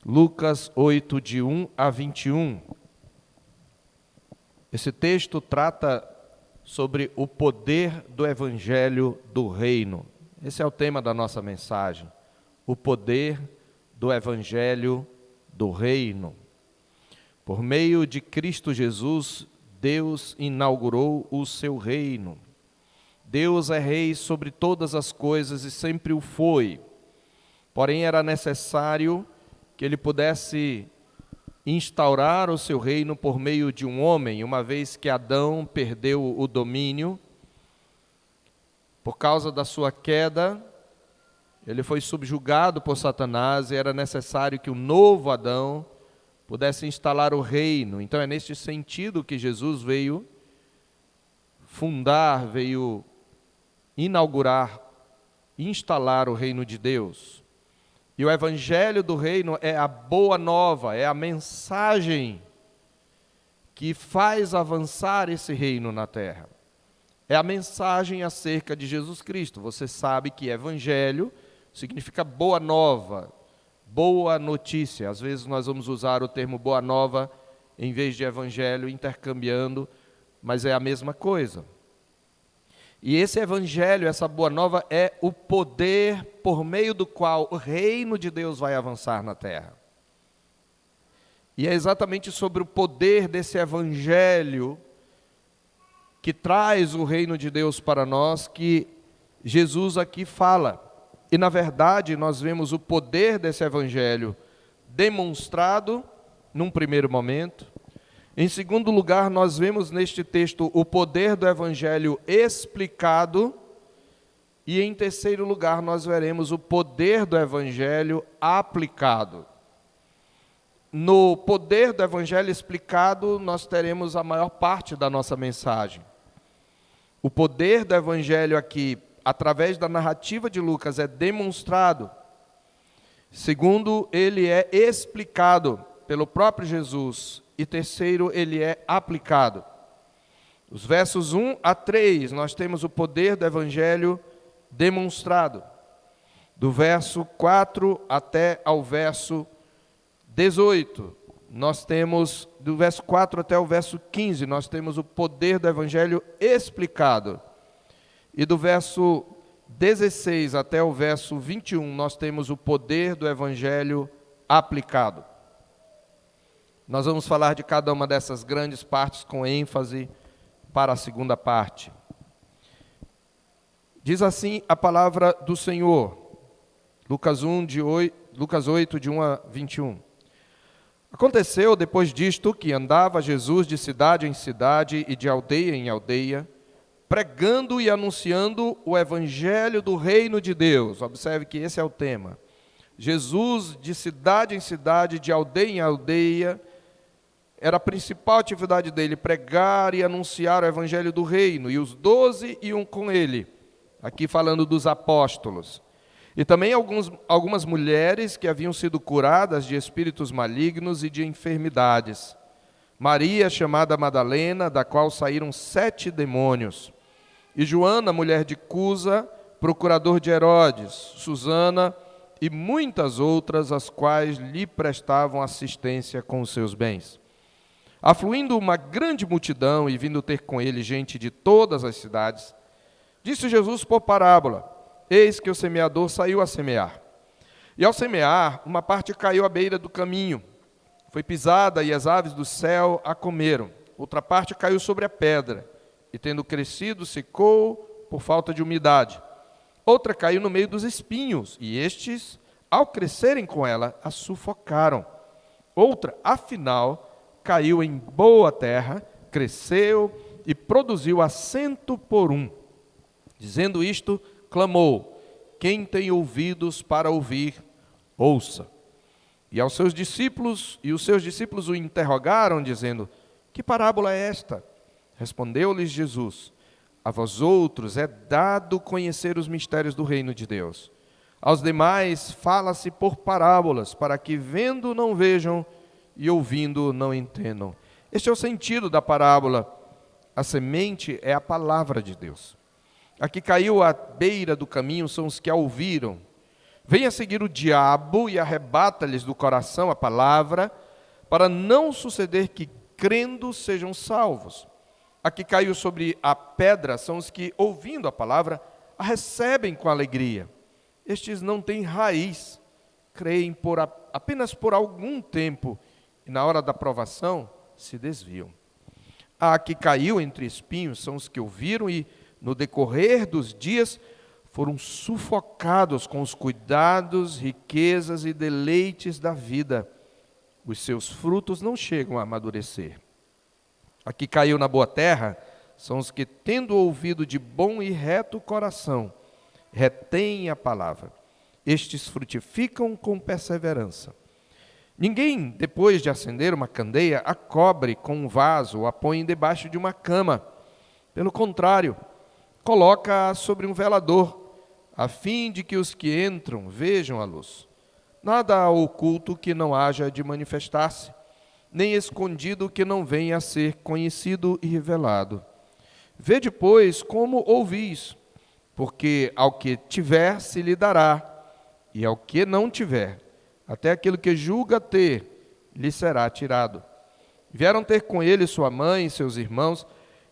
Lucas 8, de 1 a 21. Esse texto trata sobre o poder do Evangelho do Reino. Esse é o tema da nossa mensagem. O poder do Evangelho do Reino. Por meio de Cristo Jesus, Deus inaugurou o seu reino. Deus é rei sobre todas as coisas e sempre o foi. Porém, era necessário que ele pudesse instaurar o seu reino por meio de um homem, uma vez que Adão perdeu o domínio. Por causa da sua queda, ele foi subjugado por Satanás e era necessário que o novo Adão pudesse instalar o reino. Então é neste sentido que Jesus veio fundar, veio inaugurar, instalar o reino de Deus. E o Evangelho do Reino é a boa nova, é a mensagem que faz avançar esse reino na terra. É a mensagem acerca de Jesus Cristo. Você sabe que Evangelho significa boa nova, boa notícia. Às vezes nós vamos usar o termo boa nova em vez de Evangelho, intercambiando, mas é a mesma coisa. E esse Evangelho, essa boa nova, é o poder por meio do qual o reino de Deus vai avançar na terra. E é exatamente sobre o poder desse Evangelho que traz o reino de Deus para nós que Jesus aqui fala. E na verdade nós vemos o poder desse Evangelho demonstrado num primeiro momento. Em segundo lugar, nós vemos neste texto o poder do Evangelho explicado. E em terceiro lugar, nós veremos o poder do Evangelho aplicado. No poder do Evangelho explicado, nós teremos a maior parte da nossa mensagem. O poder do Evangelho aqui, através da narrativa de Lucas, é demonstrado. Segundo, ele é explicado pelo próprio Jesus. E terceiro, ele é aplicado. Os versos 1 a 3, nós temos o poder do Evangelho demonstrado. Do verso 4 até ao verso 18, nós temos, do verso 4 até o verso 15, nós temos o poder do Evangelho explicado. E do verso 16 até o verso 21, nós temos o poder do Evangelho aplicado. Nós vamos falar de cada uma dessas grandes partes com ênfase para a segunda parte. Diz assim a palavra do Senhor, Lucas 8, de 1 a 21. Aconteceu depois disto que andava Jesus de cidade em cidade e de aldeia em aldeia, pregando e anunciando o evangelho do reino de Deus. Observe que esse é o tema. Jesus de cidade em cidade, de aldeia em aldeia, era a principal atividade dele, pregar e anunciar o evangelho do reino. E os 12 iam com ele, aqui falando dos apóstolos. E também algumas mulheres que haviam sido curadas de espíritos malignos e de enfermidades. Maria, chamada Madalena, da qual saíram 7 demônios. E Joana, mulher de Cusa, procurador de Herodes. Susana e muitas outras, as quais lhe prestavam assistência com os seus bens. Afluindo uma grande multidão e vindo ter com ele gente de todas as cidades, disse Jesus por parábola: eis que o semeador saiu a semear. E ao semear, uma parte caiu à beira do caminho, foi pisada e as aves do céu a comeram. Outra parte caiu sobre a pedra, e tendo crescido, secou por falta de umidade. Outra caiu no meio dos espinhos, e estes, ao crescerem com ela, a sufocaram. Outra, afinal, caiu em boa terra, cresceu e produziu a 100 por 1. Dizendo isto, clamou: quem tem ouvidos para ouvir, ouça. E os seus discípulos o interrogaram, dizendo: que parábola é esta? Respondeu-lhes Jesus: a vós outros é dado conhecer os mistérios do reino de Deus. Aos demais fala-se por parábolas, para que vendo não vejam e ouvindo não entendam. Este é o sentido da parábola. A semente é a palavra de Deus. A que caiu à beira do caminho são os que a ouviram. Vem a seguir o diabo e arrebata-lhes do coração a palavra, para não suceder que, crendo, sejam salvos. A que caiu sobre a pedra são os que, ouvindo a palavra, a recebem com alegria. Estes não têm raiz, creem apenas por algum tempo, e na hora da provação se desviam. A que caiu entre espinhos são os que ouviram e, no decorrer dos dias, foram sufocados com os cuidados, riquezas e deleites da vida. Os seus frutos não chegam a amadurecer. A que caiu na boa terra são os que, tendo ouvido de bom e reto coração, retêm a palavra. Estes frutificam com perseverança. Ninguém, depois de acender uma candeia, a cobre com um vaso ou a põe debaixo de uma cama. Pelo contrário, coloca-a sobre um velador, a fim de que os que entram vejam a luz. Nada há oculto que não haja de manifestar-se, nem escondido que não venha a ser conhecido e revelado. Vede, pois, como ouvis, porque ao que tiver se lhe dará, e ao que não tiver, até aquilo que julga ter, lhe será tirado. Vieram ter com ele sua mãe e seus irmãos,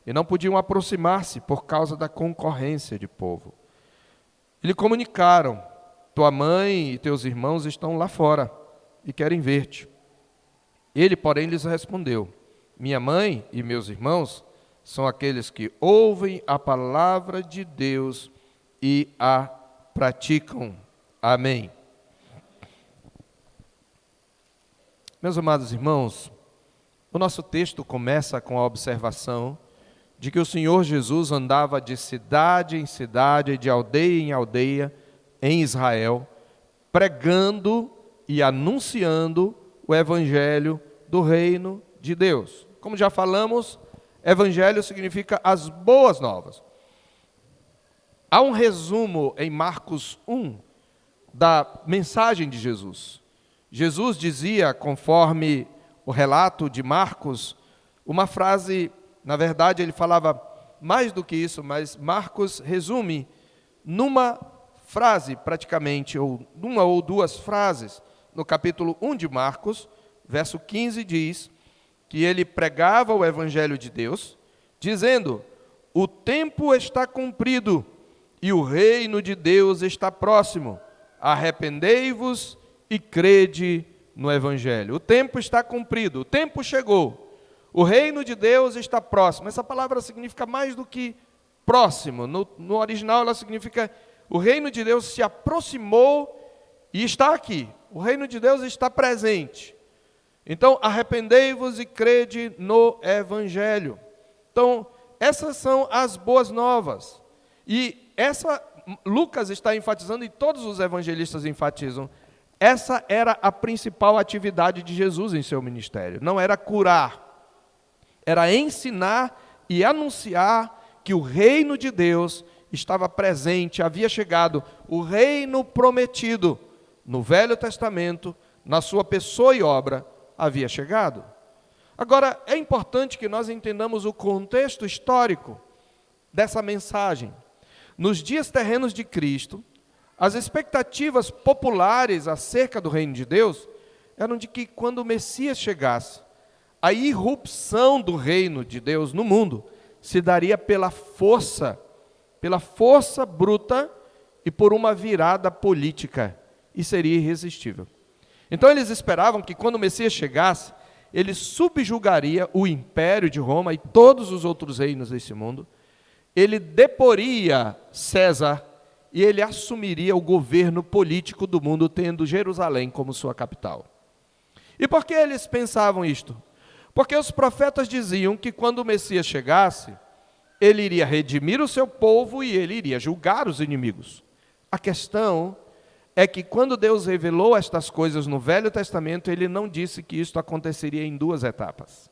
e não podiam aproximar-se por causa da concorrência de povo. E lhe comunicaram: tua mãe e teus irmãos estão lá fora e querem ver-te. Ele, porém, lhes respondeu: minha mãe e meus irmãos são aqueles que ouvem a palavra de Deus e a praticam. Amém. Meus amados irmãos, o nosso texto começa com a observação de que o Senhor Jesus andava de cidade em cidade, de aldeia em aldeia, em Israel, pregando e anunciando o evangelho do reino de Deus. Como já falamos, evangelho significa as boas novas. Há um resumo em Marcos 1 da mensagem de Jesus. Jesus dizia, conforme o relato de Marcos, uma frase, na verdade ele falava mais do que isso, mas Marcos resume numa frase praticamente, ou numa ou duas frases. No capítulo 1 de Marcos, verso 15 diz que ele pregava o evangelho de Deus, dizendo: o tempo está cumprido e o reino de Deus está próximo. Arrependei-vos e crede no evangelho. O tempo está cumprido, o tempo chegou. O reino de Deus está próximo. Essa palavra significa mais do que próximo. No original ela significa o reino de Deus se aproximou e está aqui. O reino de Deus está presente. Então, arrependei-vos e crede no evangelho. Então, essas são as boas novas. E Lucas está enfatizando, e todos os evangelistas enfatizam, essa era a principal atividade de Jesus em seu ministério. Não era curar, era ensinar e anunciar que o reino de Deus estava presente, havia chegado, o reino prometido no Velho Testamento, na sua pessoa e obra, havia chegado. Agora, é importante que nós entendamos o contexto histórico dessa mensagem. Nos dias terrenos de Cristo, as expectativas populares acerca do reino de Deus eram de que quando o Messias chegasse, a irrupção do reino de Deus no mundo se daria pela força bruta e por uma virada política, e seria irresistível. Então eles esperavam que quando o Messias chegasse, ele subjugaria o império de Roma e todos os outros reinos desse mundo, ele deporia César e ele assumiria o governo político do mundo, tendo Jerusalém como sua capital. E por que eles pensavam isto? Porque os profetas diziam que quando o Messias chegasse, ele iria redimir o seu povo e ele iria julgar os inimigos. A questão é que quando Deus revelou estas coisas no Velho Testamento, ele não disse que isto aconteceria em duas etapas.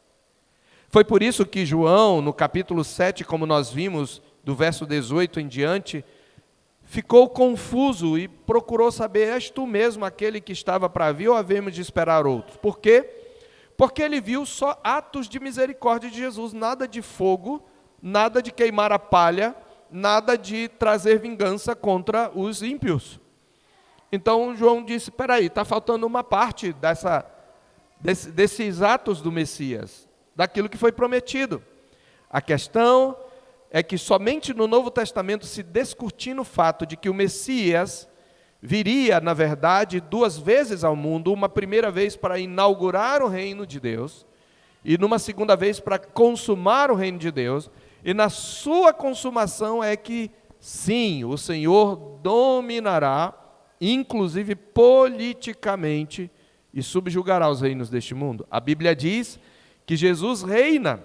Foi por isso que João, no capítulo 7, como nós vimos, do verso 18 em diante, ficou confuso e procurou saber: és tu mesmo aquele que estava para vir ou havemos de esperar outro? Por quê? Porque ele viu só atos de misericórdia de Jesus, nada de fogo, nada de queimar a palha, nada de trazer vingança contra os ímpios. Então João disse, espera aí, está faltando uma parte desses atos do Messias, daquilo que foi prometido. A questão é que somente no Novo Testamento se descortina o fato de que o Messias viria, na verdade, 2 vezes ao mundo, uma primeira vez para inaugurar o reino de Deus, e numa segunda vez para consumar o reino de Deus, e na sua consumação é que, sim, o Senhor dominará, inclusive politicamente, e subjugará os reinos deste mundo. A Bíblia diz que Jesus reina.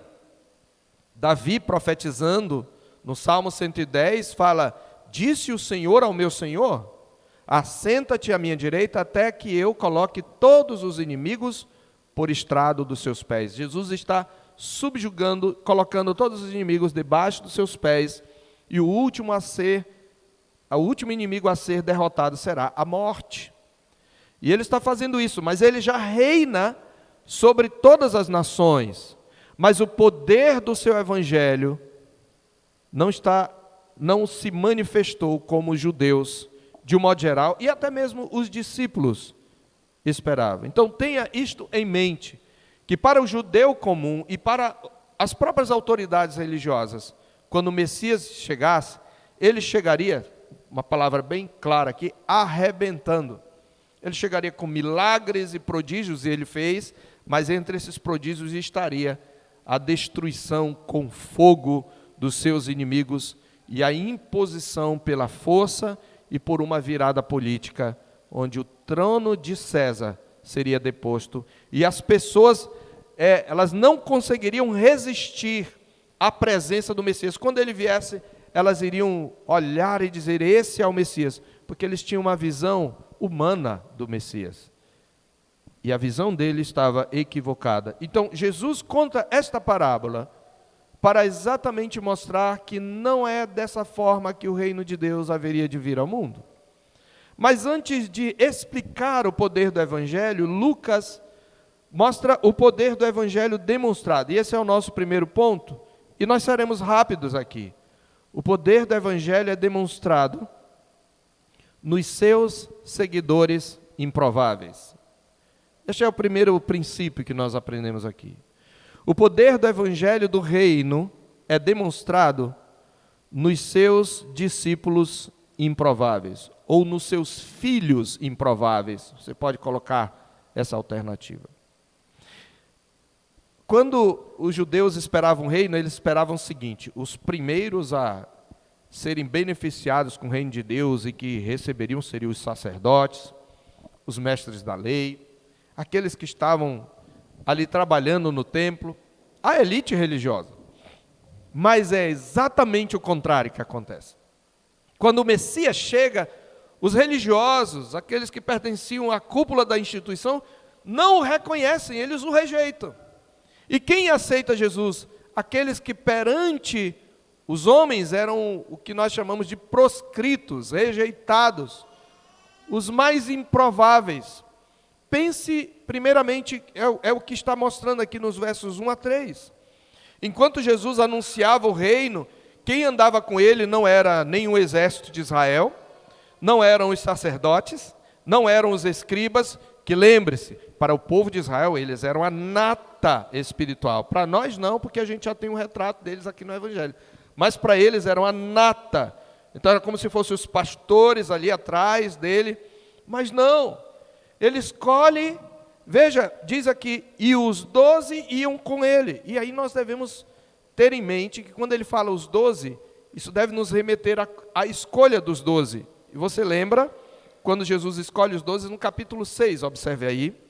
Davi, profetizando no Salmo 110, fala, disse o Senhor ao meu Senhor, assenta-te à minha direita até que eu coloque todos os inimigos por estrado dos seus pés. Jesus está subjugando, colocando todos os inimigos debaixo dos seus pés, e o último inimigo a ser derrotado será a morte. E ele está fazendo isso, mas ele já reina sobre todas as nações. Mas o poder do seu evangelho não se manifestou como os judeus, de um modo geral, e até mesmo os discípulos esperavam. Então tenha isto em mente, que para o judeu comum e para as próprias autoridades religiosas, quando o Messias chegasse, ele chegaria, uma palavra bem clara aqui, arrebentando. Ele chegaria com milagres e prodígios, e ele fez, mas entre esses prodígios estaria a destruição com fogo dos seus inimigos e a imposição pela força e por uma virada política, onde o trono de César seria deposto, e as pessoas, elas não conseguiriam resistir à presença do Messias. Quando ele viesse, elas iriam olhar e dizer, esse é o Messias, porque eles tinham uma visão humana do Messias. E a visão dele estava equivocada. Então, Jesus conta esta parábola para exatamente mostrar que não é dessa forma que o reino de Deus haveria de vir ao mundo. Mas antes de explicar o poder do Evangelho, Lucas mostra o poder do Evangelho demonstrado. E esse é o nosso primeiro ponto. E nós seremos rápidos aqui. O poder do Evangelho é demonstrado nos seus seguidores improváveis. Este é o primeiro princípio que nós aprendemos aqui. O poder do Evangelho do Reino é demonstrado nos seus discípulos improváveis, ou nos seus filhos improváveis. Você pode colocar essa alternativa. Quando os judeus esperavam o reino, eles esperavam o seguinte, os primeiros a serem beneficiados com o reino de Deus e que receberiam seriam os sacerdotes, os mestres da lei, aqueles que estavam ali trabalhando no templo, a elite religiosa. Mas é exatamente o contrário que acontece. Quando o Messias chega, os religiosos, aqueles que pertenciam à cúpula da instituição, não o reconhecem, eles o rejeitam. E quem aceita Jesus? Aqueles que perante os homens eram o que nós chamamos de proscritos, rejeitados, os mais improváveis. Pense, primeiramente, é o que está mostrando aqui nos versos 1 a 3. Enquanto Jesus anunciava o reino, quem andava com ele não era nenhum exército de Israel, não eram os sacerdotes, não eram os escribas, que lembre-se, para o povo de Israel eles eram a nata espiritual. Para nós não, porque a gente já tem um retrato deles aqui no Evangelho. Mas para eles eram a nata. Então era como se fossem os pastores ali atrás dele. Mas não. Ele escolhe, veja, diz aqui, e os 12 iam com ele. E aí nós devemos ter em mente que quando ele fala os 12, isso deve nos remeter à escolha dos 12. E você lembra, quando Jesus escolhe os 12, no capítulo 6, observe aí.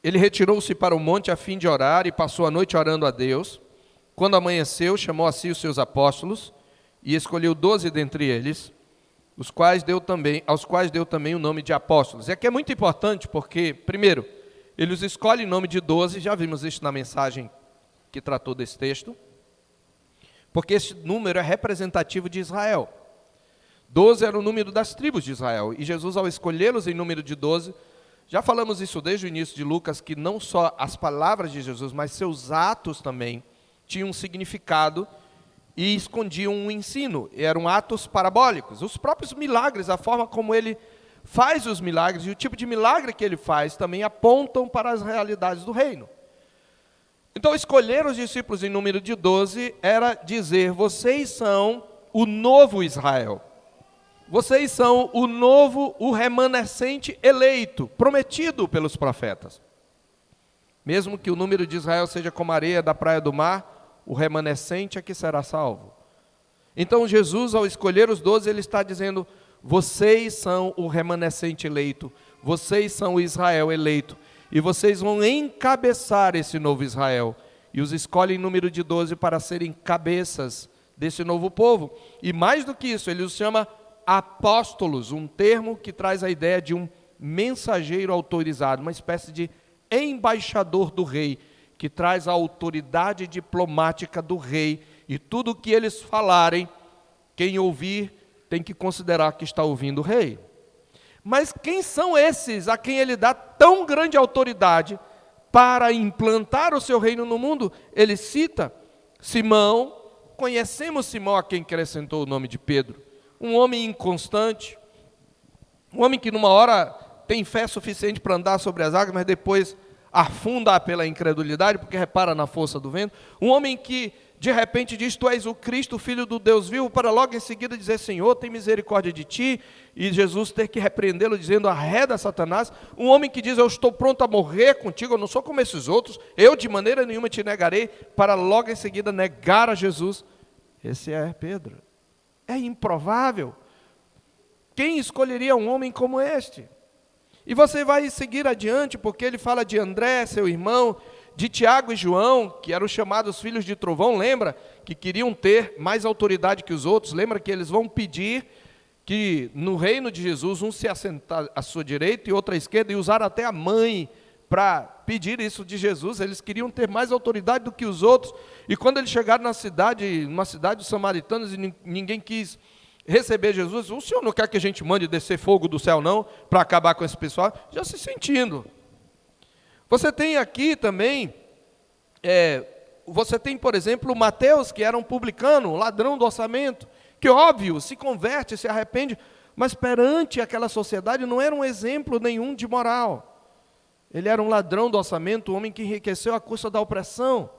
Ele retirou-se para o monte a fim de orar e passou a noite orando a Deus. Quando amanheceu, chamou a si os seus apóstolos, e escolheu 12 dentre eles, aos quais deu também o nome de apóstolos. E aqui é muito importante porque, primeiro, ele os escolhe em nome de 12, já vimos isso na mensagem que tratou desse texto, porque esse número é representativo de Israel. 12 era o número das tribos de Israel, e Jesus, ao escolhê-los em número de 12, já falamos isso desde o início de Lucas, que não só as palavras de Jesus, mas seus atos também tinham um significado. e escondiam um ensino. Eram atos parabólicos. Os próprios milagres, a forma como ele faz os milagres e o tipo de milagre que ele faz também apontam para as realidades do reino. Então, escolher os discípulos em número de 12 era dizer: vocês são o novo Israel. Vocês são o remanescente eleito, prometido pelos profetas. Mesmo que o número de Israel seja como a areia da praia do mar, o remanescente é que será salvo. Então Jesus, ao escolher os 12, ele está dizendo: vocês são o remanescente eleito, vocês são o Israel eleito, e vocês vão encabeçar esse novo Israel. E os escolhe em número de 12 para serem cabeças desse novo povo. E mais do que isso, ele os chama apóstolos, um termo que traz a ideia de um mensageiro autorizado, uma espécie de embaixador do rei, que traz a autoridade diplomática do rei, e tudo o que eles falarem, quem ouvir tem que considerar que está ouvindo o rei. Mas quem são esses a quem ele dá tão grande autoridade para implantar o seu reino no mundo? Ele cita Simão. Conhecemos Simão, a quem acrescentou o nome de Pedro, um homem inconstante, um homem que numa hora tem fé suficiente para andar sobre as águas, mas depois afunda pela incredulidade, porque repara na força do vento. Um homem que de repente diz: tu és o Cristo, o Filho do Deus vivo, para logo em seguida dizer: Senhor, tem misericórdia de ti, e Jesus ter que repreendê-lo dizendo: arreda Satanás. Um homem que diz: eu estou pronto a morrer contigo, eu não sou como esses outros, eu de maneira nenhuma te negarei, para logo em seguida negar a Jesus. Esse é Pedro. É improvável. Quem escolheria um homem como este? E você vai seguir adiante, porque ele fala de André, seu irmão, de Tiago e João, que eram chamados filhos de trovão, lembra? Que queriam ter mais autoridade que os outros. Lembra que eles vão pedir que no reino de Jesus, um se assentar à sua direita e outro à esquerda, e usar até a mãe para pedir isso de Jesus. Eles queriam ter mais autoridade do que os outros. E quando eles chegaram na cidade, numa cidade dos samaritanos, e ninguém quis receber Jesus: o senhor não quer que a gente mande descer fogo do céu não, para acabar com esse pessoal? Já se sentindo. Você tem aqui também, você tem, por exemplo, Mateus, que era um publicano, ladrão do orçamento, que óbvio, se converte, se arrepende, mas perante aquela sociedade não era um exemplo nenhum de moral. Ele era um ladrão do orçamento, um homem que enriqueceu à custa da opressão.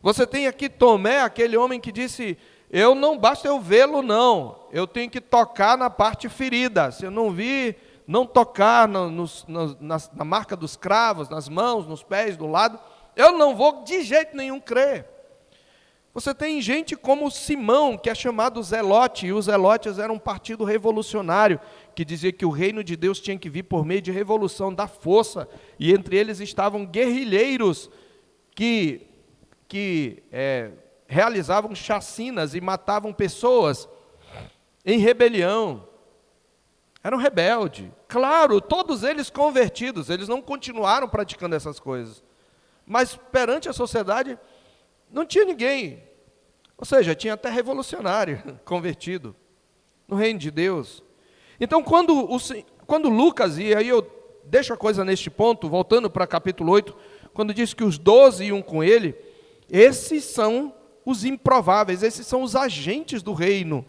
Você tem aqui Tomé, aquele homem que disse: eu não basta eu vê-lo não, eu tenho que tocar na parte ferida. Se eu não vir, não tocar na marca dos cravos, nas mãos, nos pés, do lado, eu não vou de jeito nenhum crer. Você tem gente como Simão, que é chamado Zelote, e os Zelotes eram um partido revolucionário, que dizia que o reino de Deus tinha que vir por meio de revolução da força, e entre eles estavam guerrilheiros que realizavam chacinas e matavam pessoas em rebelião. Eram rebeldes. Claro, todos eles convertidos, eles não continuaram praticando essas coisas. Mas perante a sociedade, não tinha ninguém. Ou seja, tinha até revolucionário convertido no reino de Deus. Então, quando Lucas, e aí eu deixo a coisa neste ponto, voltando para capítulo 8, quando diz que os 12 iam com ele, esses são os improváveis, esses são os agentes do reino.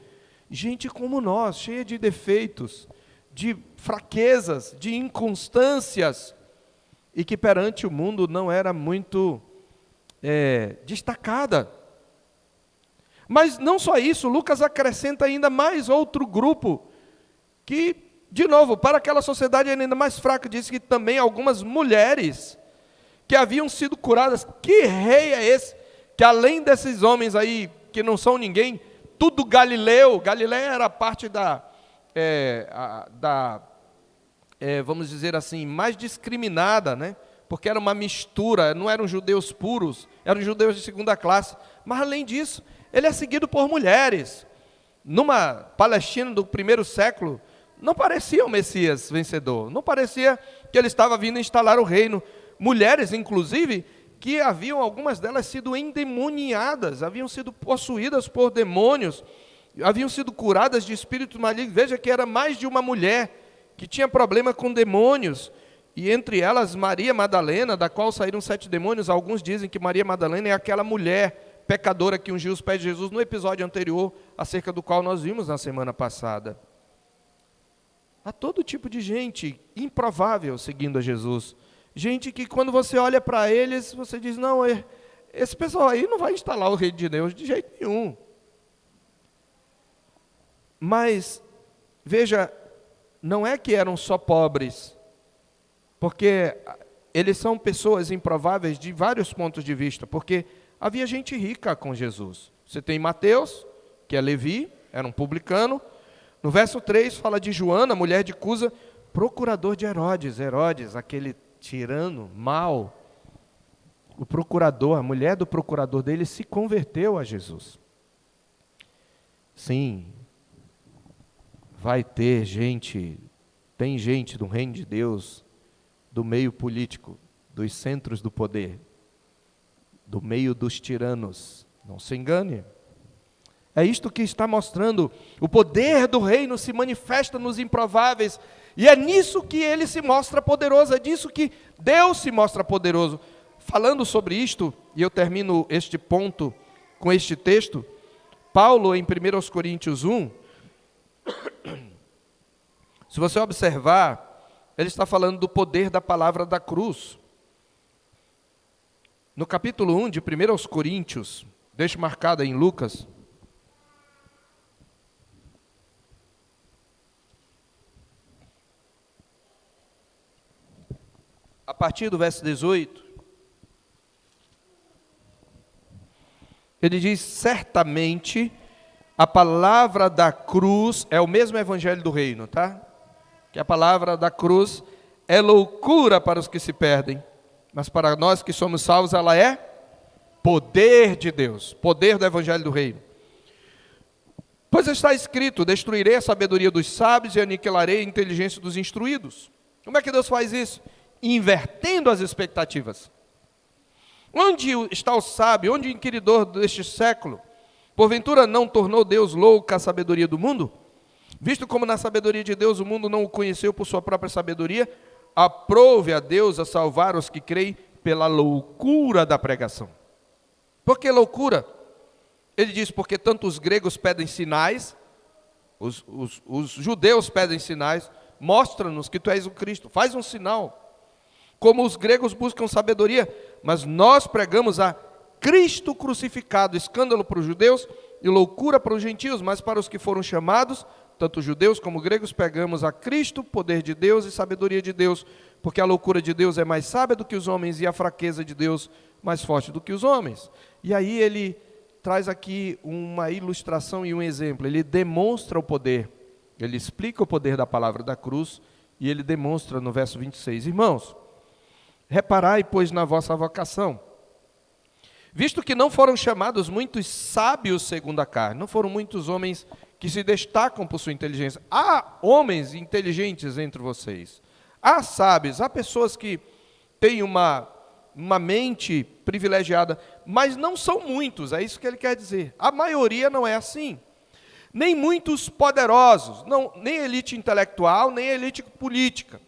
Gente como nós, cheia de defeitos, de fraquezas, de inconstâncias, e que perante o mundo não era muito destacada. Mas não só isso, Lucas acrescenta ainda mais outro grupo, que, de novo, para aquela sociedade ainda mais fraca, diz que também algumas mulheres que haviam sido curadas. Que rei é esse? Que além desses homens aí, que não são ninguém, tudo Galileu. Galileia era parte vamos dizer assim, mais discriminada, né? Porque era uma mistura, não eram judeus puros, eram judeus de segunda classe. Mas além disso, ele é seguido por mulheres. Numa Palestina do primeiro século, não parecia o Messias vencedor, não parecia que ele estava vindo instalar o reino. Mulheres, inclusive, que haviam, algumas delas, sido endemoniadas, haviam sido possuídas por demônios, haviam sido curadas de espíritos malignos. Veja que era mais de uma mulher que tinha problema com demônios, e entre elas Maria Madalena, da qual saíram 7 demônios. Alguns dizem que Maria Madalena é aquela mulher pecadora que ungiu os pés de Jesus no episódio anterior, acerca do qual nós vimos na semana passada. Há todo tipo de gente improvável seguindo a Jesus. Gente que quando você olha para eles, você diz, não, esse pessoal aí não vai instalar o reino de Deus de jeito nenhum. Mas, veja, não é que eram só pobres, porque eles são pessoas improváveis de vários pontos de vista, porque havia gente rica com Jesus. Você tem Mateus, que é Levi, era um publicano. No verso 3 fala de Joana, mulher de Cusa, procurador de Herodes. Herodes, aquele tirano, mau. O procurador, a mulher do procurador dele se converteu a Jesus. Sim, vai ter gente, tem gente do reino de Deus, do meio político, dos centros do poder, do meio dos tiranos. Não se engane. É isto que está mostrando. O poder do reino se manifesta nos improváveis. E é nisso que ele se mostra poderoso. É disso que Deus se mostra poderoso. Falando sobre isto, e eu termino este ponto com este texto, Paulo, em 1 Coríntios 1, se você observar, ele está falando do poder da palavra da cruz. No capítulo 1 de 1 Coríntios, deixo marcado em Lucas, a partir do verso 18, ele diz, certamente, a palavra da cruz, é o mesmo evangelho do reino, tá? Que a palavra da cruz é loucura para os que se perdem, mas para nós que somos salvos, ela é poder de Deus, poder do evangelho do reino. Pois está escrito, destruirei a sabedoria dos sábios e aniquilarei a inteligência dos instruídos. Como é que Deus faz isso? Invertendo as expectativas. Onde está o sábio, onde o inquiridor deste século? Porventura não tornou Deus louca a sabedoria do mundo? Visto como na sabedoria de Deus o mundo não o conheceu por sua própria sabedoria, aprove a Deus a salvar os que creem pela loucura da pregação. Por que loucura? Ele diz, porque tanto os gregos pedem sinais, os judeus pedem sinais, mostra-nos que tu és o Cristo, faz um sinal. Como os gregos buscam sabedoria, mas nós pregamos a Cristo crucificado, escândalo para os judeus e loucura para os gentios, mas para os que foram chamados, tanto judeus como gregos, pregamos a Cristo, poder de Deus e sabedoria de Deus, porque a loucura de Deus é mais sábia do que os homens e a fraqueza de Deus mais forte do que os homens. E aí ele traz aqui uma ilustração e um exemplo, ele demonstra o poder, ele explica o poder da palavra da cruz e ele demonstra no verso 26, irmãos, reparai, pois, na vossa vocação, visto que não foram chamados muitos sábios segundo a carne, não foram muitos homens que se destacam por sua inteligência. Há homens inteligentes entre vocês, há sábios, há pessoas que têm uma mente privilegiada, mas não são muitos, é isso que ele quer dizer. A maioria não é assim. Nem muitos poderosos, nem elite intelectual, nem elite política.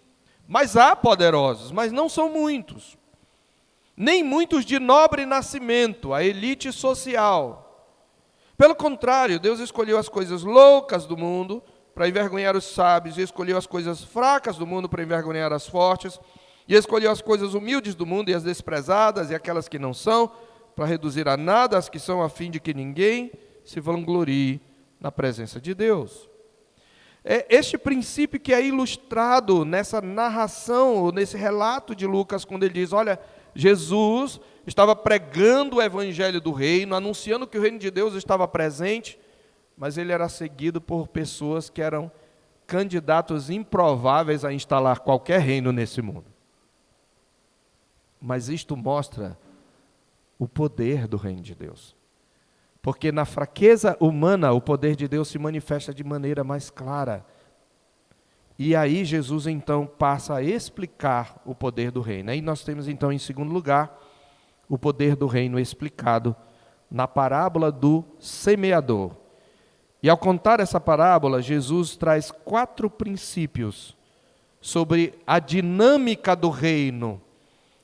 Mas há poderosos, mas não são muitos. Nem muitos de nobre nascimento, a elite social. Pelo contrário, Deus escolheu as coisas loucas do mundo para envergonhar os sábios, e escolheu as coisas fracas do mundo para envergonhar as fortes, e escolheu as coisas humildes do mundo e as desprezadas e aquelas que não são, para reduzir a nada as que são, a fim de que ninguém se vanglorie na presença de Deus. É este princípio que é ilustrado nessa narração, ou nesse relato de Lucas, quando ele diz, olha, Jesus estava pregando o evangelho do reino, anunciando que o reino de Deus estava presente, mas ele era seguido por pessoas que eram candidatos improváveis a instalar qualquer reino nesse mundo. Mas isto mostra o poder do reino de Deus. Porque na fraqueza humana, o poder de Deus se manifesta de maneira mais clara. E aí Jesus então passa a explicar o poder do reino. Aí nós temos então em segundo lugar, o poder do reino explicado na parábola do semeador. E ao contar essa parábola, Jesus traz 4 princípios sobre a dinâmica do reino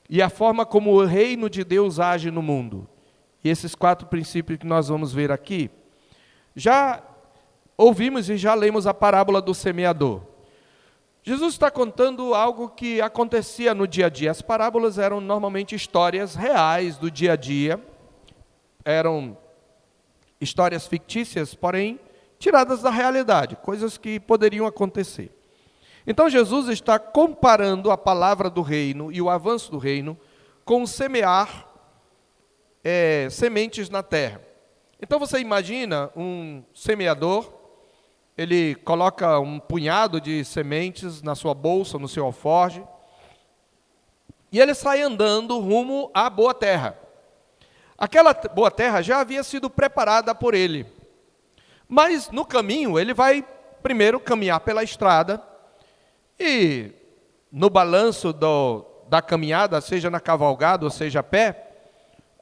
e a forma como o reino de Deus age no mundo. E esses 4 princípios que nós vamos ver aqui, já ouvimos e já lemos a parábola do semeador. Jesus está contando algo que acontecia no dia a dia. As parábolas eram normalmente histórias reais do dia a dia, eram histórias fictícias, porém tiradas da realidade, coisas que poderiam acontecer. Então Jesus está comparando a palavra do reino e o avanço do reino com semear sementes na terra. Então você imagina um semeador, ele coloca um punhado de sementes na sua bolsa, no seu alforje, e ele sai andando rumo à boa terra. Aquela boa terra já havia sido preparada por ele, mas no caminho ele vai primeiro caminhar pela estrada, e no balanço da caminhada, seja na cavalgada ou seja a pé,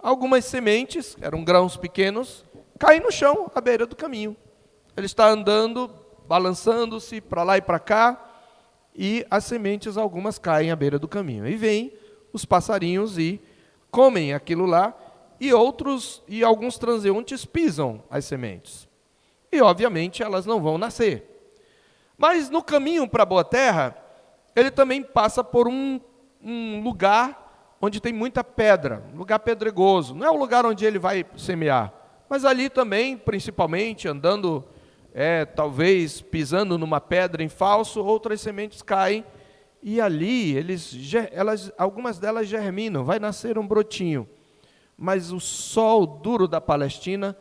algumas sementes, eram grãos pequenos, caem no chão à beira do caminho. Ele está andando, balançando-se para lá e para cá, e as sementes, algumas caem à beira do caminho. E vêm os passarinhos e comem aquilo lá, e alguns transeuntes pisam as sementes. E, obviamente, elas não vão nascer. Mas no caminho para a boa terra, ele também passa por um lugar onde tem muita pedra, um lugar pedregoso. Não é o lugar onde ele vai semear, mas ali também, principalmente, andando, talvez pisando numa pedra em falso, outras sementes caem, e ali algumas delas germinam, vai nascer um brotinho. Mas o sol duro da Palestina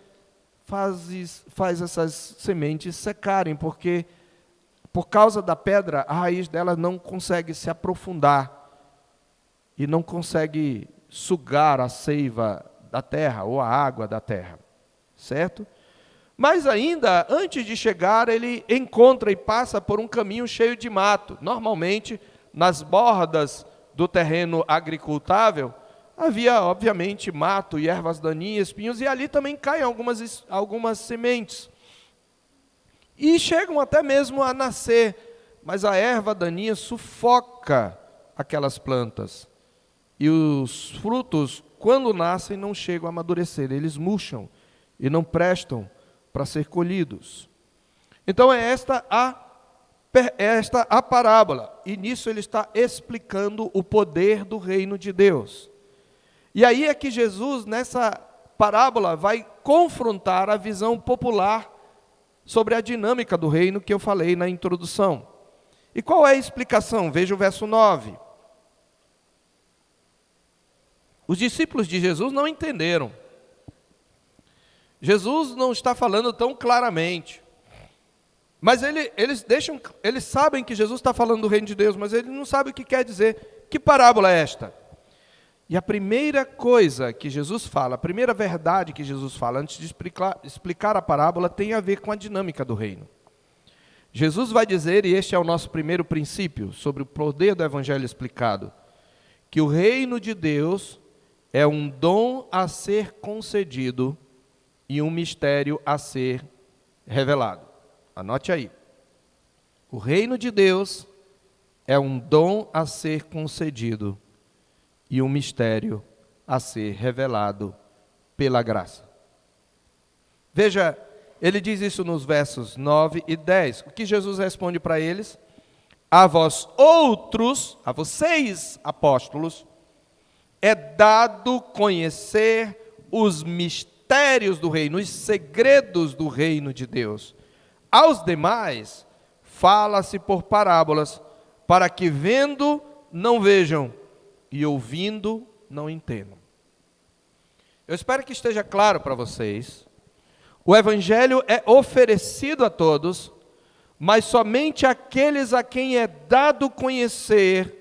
faz essas sementes secarem, porque por causa da pedra, a raiz dela não consegue se aprofundar e não consegue sugar a seiva da terra ou a água da terra, certo? Mas ainda, antes de chegar, ele encontra e passa por um caminho cheio de mato. Normalmente, nas bordas do terreno agricultável, havia, obviamente, mato e ervas daninhas, espinhos, e ali também caem algumas sementes. E chegam até mesmo a nascer, mas a erva daninha sufoca aquelas plantas. E os frutos, quando nascem, não chegam a amadurecer, eles murcham e não prestam para ser colhidos. Então é esta a parábola, e nisso ele está explicando o poder do reino de Deus. E aí é que Jesus, nessa parábola, vai confrontar a visão popular sobre a dinâmica do reino que eu falei na introdução. E qual é a explicação? Veja o verso 9. Os discípulos de Jesus não entenderam. Jesus não está falando tão claramente. Mas eles sabem que Jesus está falando do reino de Deus, mas eles não sabem o que quer dizer. Que parábola é esta? E a primeira coisa que Jesus fala, a primeira verdade que Jesus fala, antes de explicar a parábola, tem a ver com a dinâmica do reino. Jesus vai dizer, e este é o nosso primeiro princípio, sobre o poder do evangelho explicado, que o reino de Deus é um dom a ser concedido e um mistério a ser revelado. Anote aí. O reino de Deus é um dom a ser concedido e um mistério a ser revelado pela graça. Veja, ele diz isso nos versos 9 e 10. O que Jesus responde para eles? A vós outros, a vocês apóstolos, é dado conhecer os mistérios do reino, os segredos do reino de Deus. Aos demais, fala-se por parábolas, para que vendo não vejam e ouvindo não entendam. Eu espero que esteja claro para vocês. O evangelho é oferecido a todos, mas somente aqueles a quem é dado conhecer,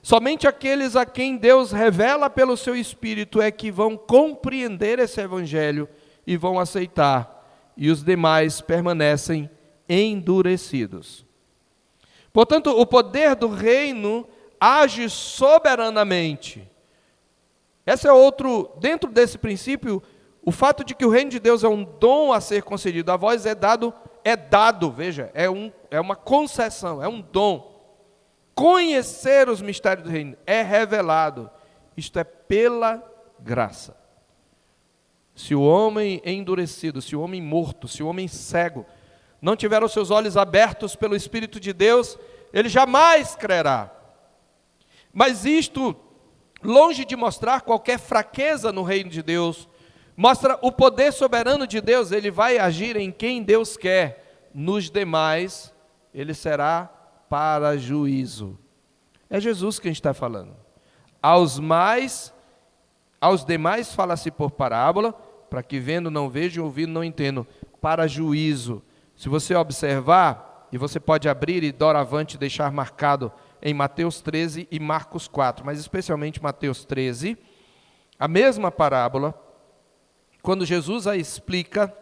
somente aqueles a quem Deus revela pelo seu Espírito é que vão compreender esse evangelho e vão aceitar, e os demais permanecem endurecidos. Portanto, o poder do reino age soberanamente. Esse é outro, dentro desse princípio, o fato de que o reino de Deus é um dom a ser concedido, a vós é dado, veja, é uma concessão, é um dom. Conhecer os mistérios do reino é revelado, isto é pela graça. Se o homem endurecido, se o homem morto, se o homem cego, não tiver os seus olhos abertos pelo Espírito de Deus, ele jamais crerá. Mas isto, longe de mostrar qualquer fraqueza no reino de Deus, mostra o poder soberano de Deus. Ele vai agir em quem Deus quer. Nos demais, ele será para juízo. É Jesus quem está falando. Aos demais fala-se por parábola, para que vendo não vejam, ouvindo não entendam, para juízo. Se você observar, e você pode abrir e doravante deixar marcado em Mateus 13 e Marcos 4, mas especialmente Mateus 13, a mesma parábola, quando Jesus a explica,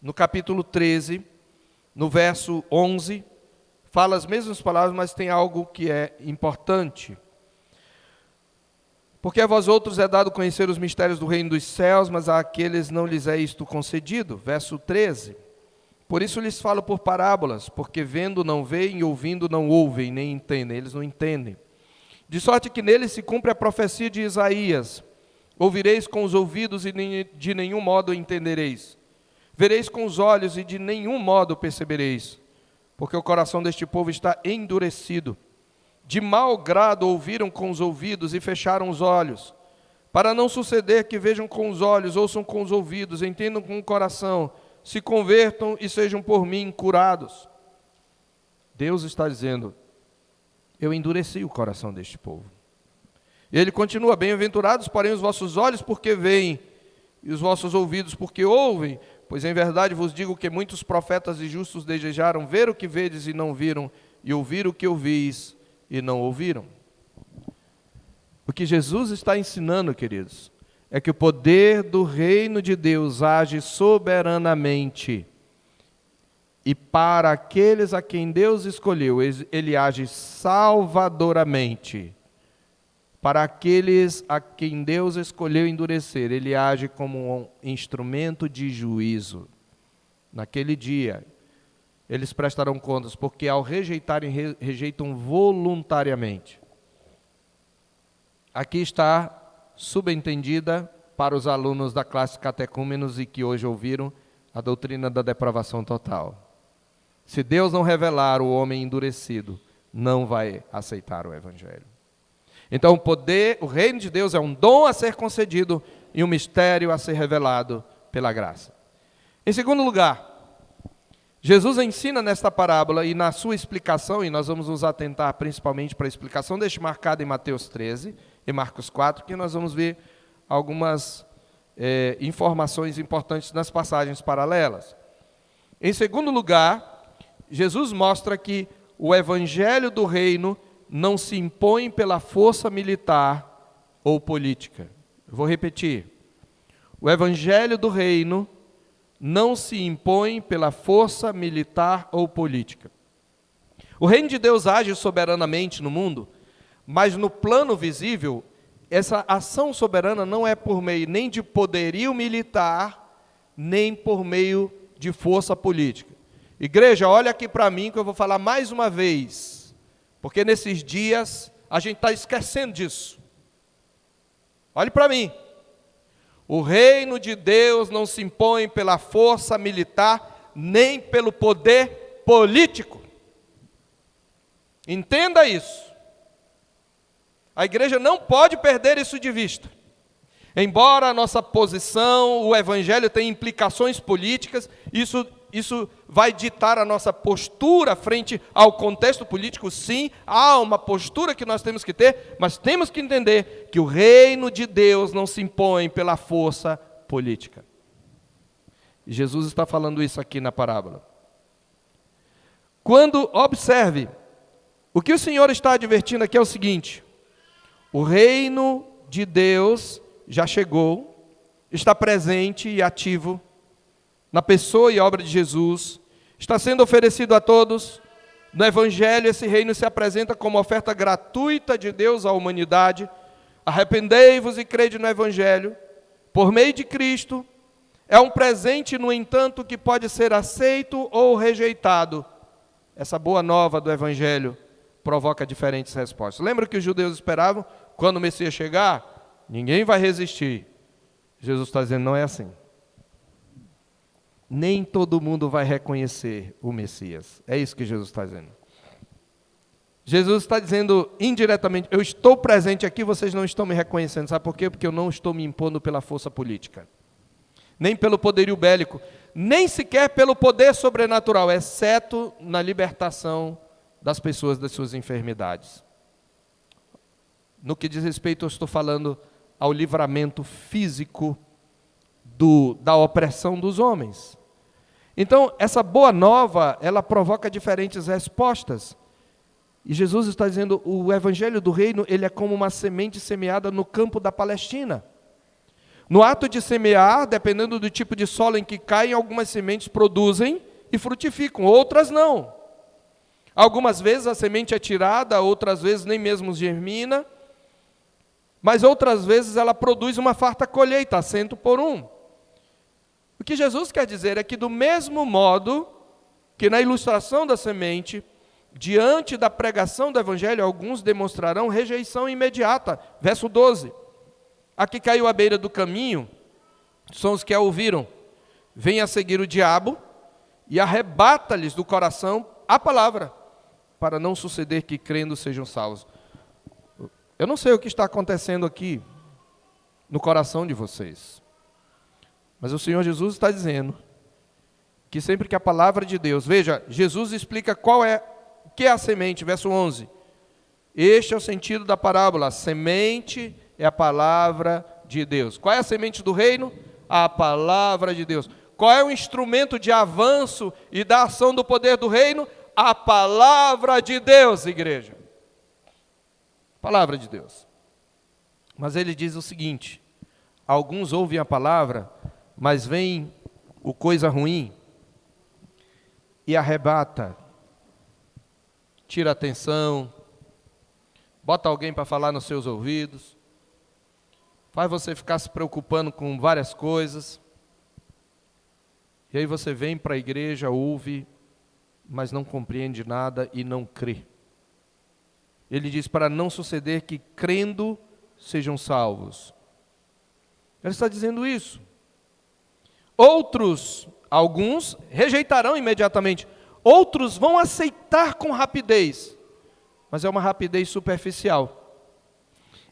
no capítulo 13, no verso 11, fala as mesmas palavras, mas tem algo que é importante. Porque a vós outros é dado conhecer os mistérios do reino dos céus, mas àqueles não lhes é isto concedido. Verso 13. Por isso lhes falo por parábolas, porque vendo não veem, e ouvindo não ouvem, nem entendem. Eles não entendem. De sorte que neles se cumpre a profecia de Isaías. Ouvireis com os ouvidos e de nenhum modo entendereis. Vereis com os olhos e de nenhum modo percebereis. Porque o coração deste povo está endurecido. De mau grado ouviram com os ouvidos e fecharam os olhos, para não suceder que vejam com os olhos, ouçam com os ouvidos, entendam com o coração, se convertam e sejam por mim curados. Deus está dizendo, eu endureci o coração deste povo. E ele continua, bem-aventurados, porém, os vossos olhos porque veem, e os vossos ouvidos porque ouvem, pois em verdade vos digo que muitos profetas e justos desejaram ver o que vedes e não viram, e ouvir o que ouvis e não ouviram. O que Jesus está ensinando, queridos, é que o poder do reino de Deus age soberanamente. E para aqueles a quem Deus escolheu, ele age salvadoramente. Para aqueles a quem Deus escolheu endurecer, ele age como um instrumento de juízo. Naquele dia, eles prestarão contas, porque ao rejeitarem, rejeitam voluntariamente. Aqui está subentendida para os alunos da classe catecúmenos e que hoje ouviram a doutrina da depravação total. Se Deus não revelar o homem endurecido, não vai aceitar o Evangelho. Então o reino de Deus é um dom a ser concedido e um mistério a ser revelado pela graça. Em segundo lugar, Jesus ensina nesta parábola e na sua explicação, e nós vamos nos atentar principalmente para a explicação, deixe marcado em Mateus 13 e Marcos 4, que nós vamos ver algumas informações importantes nas passagens paralelas. Em segundo lugar, Jesus mostra que o evangelho do reino não se impõe pela força militar ou política. Eu vou repetir. O evangelho do reino não se impõe pela força militar ou política. O reino de Deus age soberanamente no mundo, mas no plano visível, essa ação soberana não é por meio nem de poderio militar, nem por meio de força política. Igreja, olha aqui para mim que eu vou falar mais uma vez, porque nesses dias a gente está esquecendo disso. Olhe para mim. O reino de Deus não se impõe pela força militar, nem pelo poder político. Entenda isso. A igreja não pode perder isso de vista. Embora a nossa posição, o evangelho tenha implicações políticas, isso vai ditar a nossa postura frente ao contexto político, sim, há uma postura que nós temos que ter, mas temos que entender que o reino de Deus não se impõe pela força política. E Jesus está falando isso aqui na parábola. Quando, observe, o que o Senhor está advertindo aqui é o seguinte: o reino de Deus já chegou, está presente e ativo na pessoa e obra de Jesus, está sendo oferecido a todos. No Evangelho, esse reino se apresenta como oferta gratuita de Deus à humanidade. Arrependei-vos e crede no Evangelho, por meio de Cristo. É um presente, no entanto, que pode ser aceito ou rejeitado. Essa boa nova do Evangelho provoca diferentes respostas. Lembra que os judeus esperavam, quando o Messias chegar, ninguém vai resistir. Jesus está dizendo, não é assim. Nem todo mundo vai reconhecer o Messias. É isso que Jesus está dizendo. Jesus está dizendo indiretamente, eu estou presente aqui, vocês não estão me reconhecendo. Sabe por quê? Porque eu não estou me impondo pela força política, nem pelo poderio bélico, nem sequer pelo poder sobrenatural, exceto na libertação das pessoas das suas enfermidades. No que diz respeito, eu estou falando ao livramento físico da opressão dos homens. Então, essa boa nova, ela provoca diferentes respostas. E Jesus está dizendo, o evangelho do reino, ele é como uma semente semeada no campo da Palestina. No ato de semear, dependendo do tipo de solo em que caem, algumas sementes produzem e frutificam, outras não. Algumas vezes a semente é tirada, outras vezes nem mesmo germina, mas outras vezes ela produz uma farta colheita, 100 por 1. O que Jesus quer dizer é que do mesmo modo que na ilustração da semente, diante da pregação do evangelho, alguns demonstrarão rejeição imediata. Verso 12. A que caiu à beira do caminho são os que a ouviram. Vem a seguir o diabo e arrebata-lhes do coração a palavra, para não suceder que crendo sejam salvos. Eu não sei o que está acontecendo aqui no coração de vocês, mas o Senhor Jesus está dizendo que sempre que a palavra de Deus, veja, Jesus explica o que é a semente, verso 11. Este é o sentido da parábola, a semente é a palavra de Deus. Qual é a semente do reino? A palavra de Deus. Qual é o instrumento de avanço e da ação do poder do reino? A palavra de Deus, igreja. Palavra de Deus. Mas ele diz o seguinte, alguns ouvem a palavra, mas vem o coisa ruim e arrebata, tira a atenção, bota alguém para falar nos seus ouvidos, faz você ficar se preocupando com várias coisas, e aí você vem para a igreja, ouve, mas não compreende nada e não crê. Ele diz para não suceder que crendo sejam salvos. Ele está dizendo isso. Alguns rejeitarão imediatamente, outros vão aceitar com rapidez, mas é uma rapidez superficial.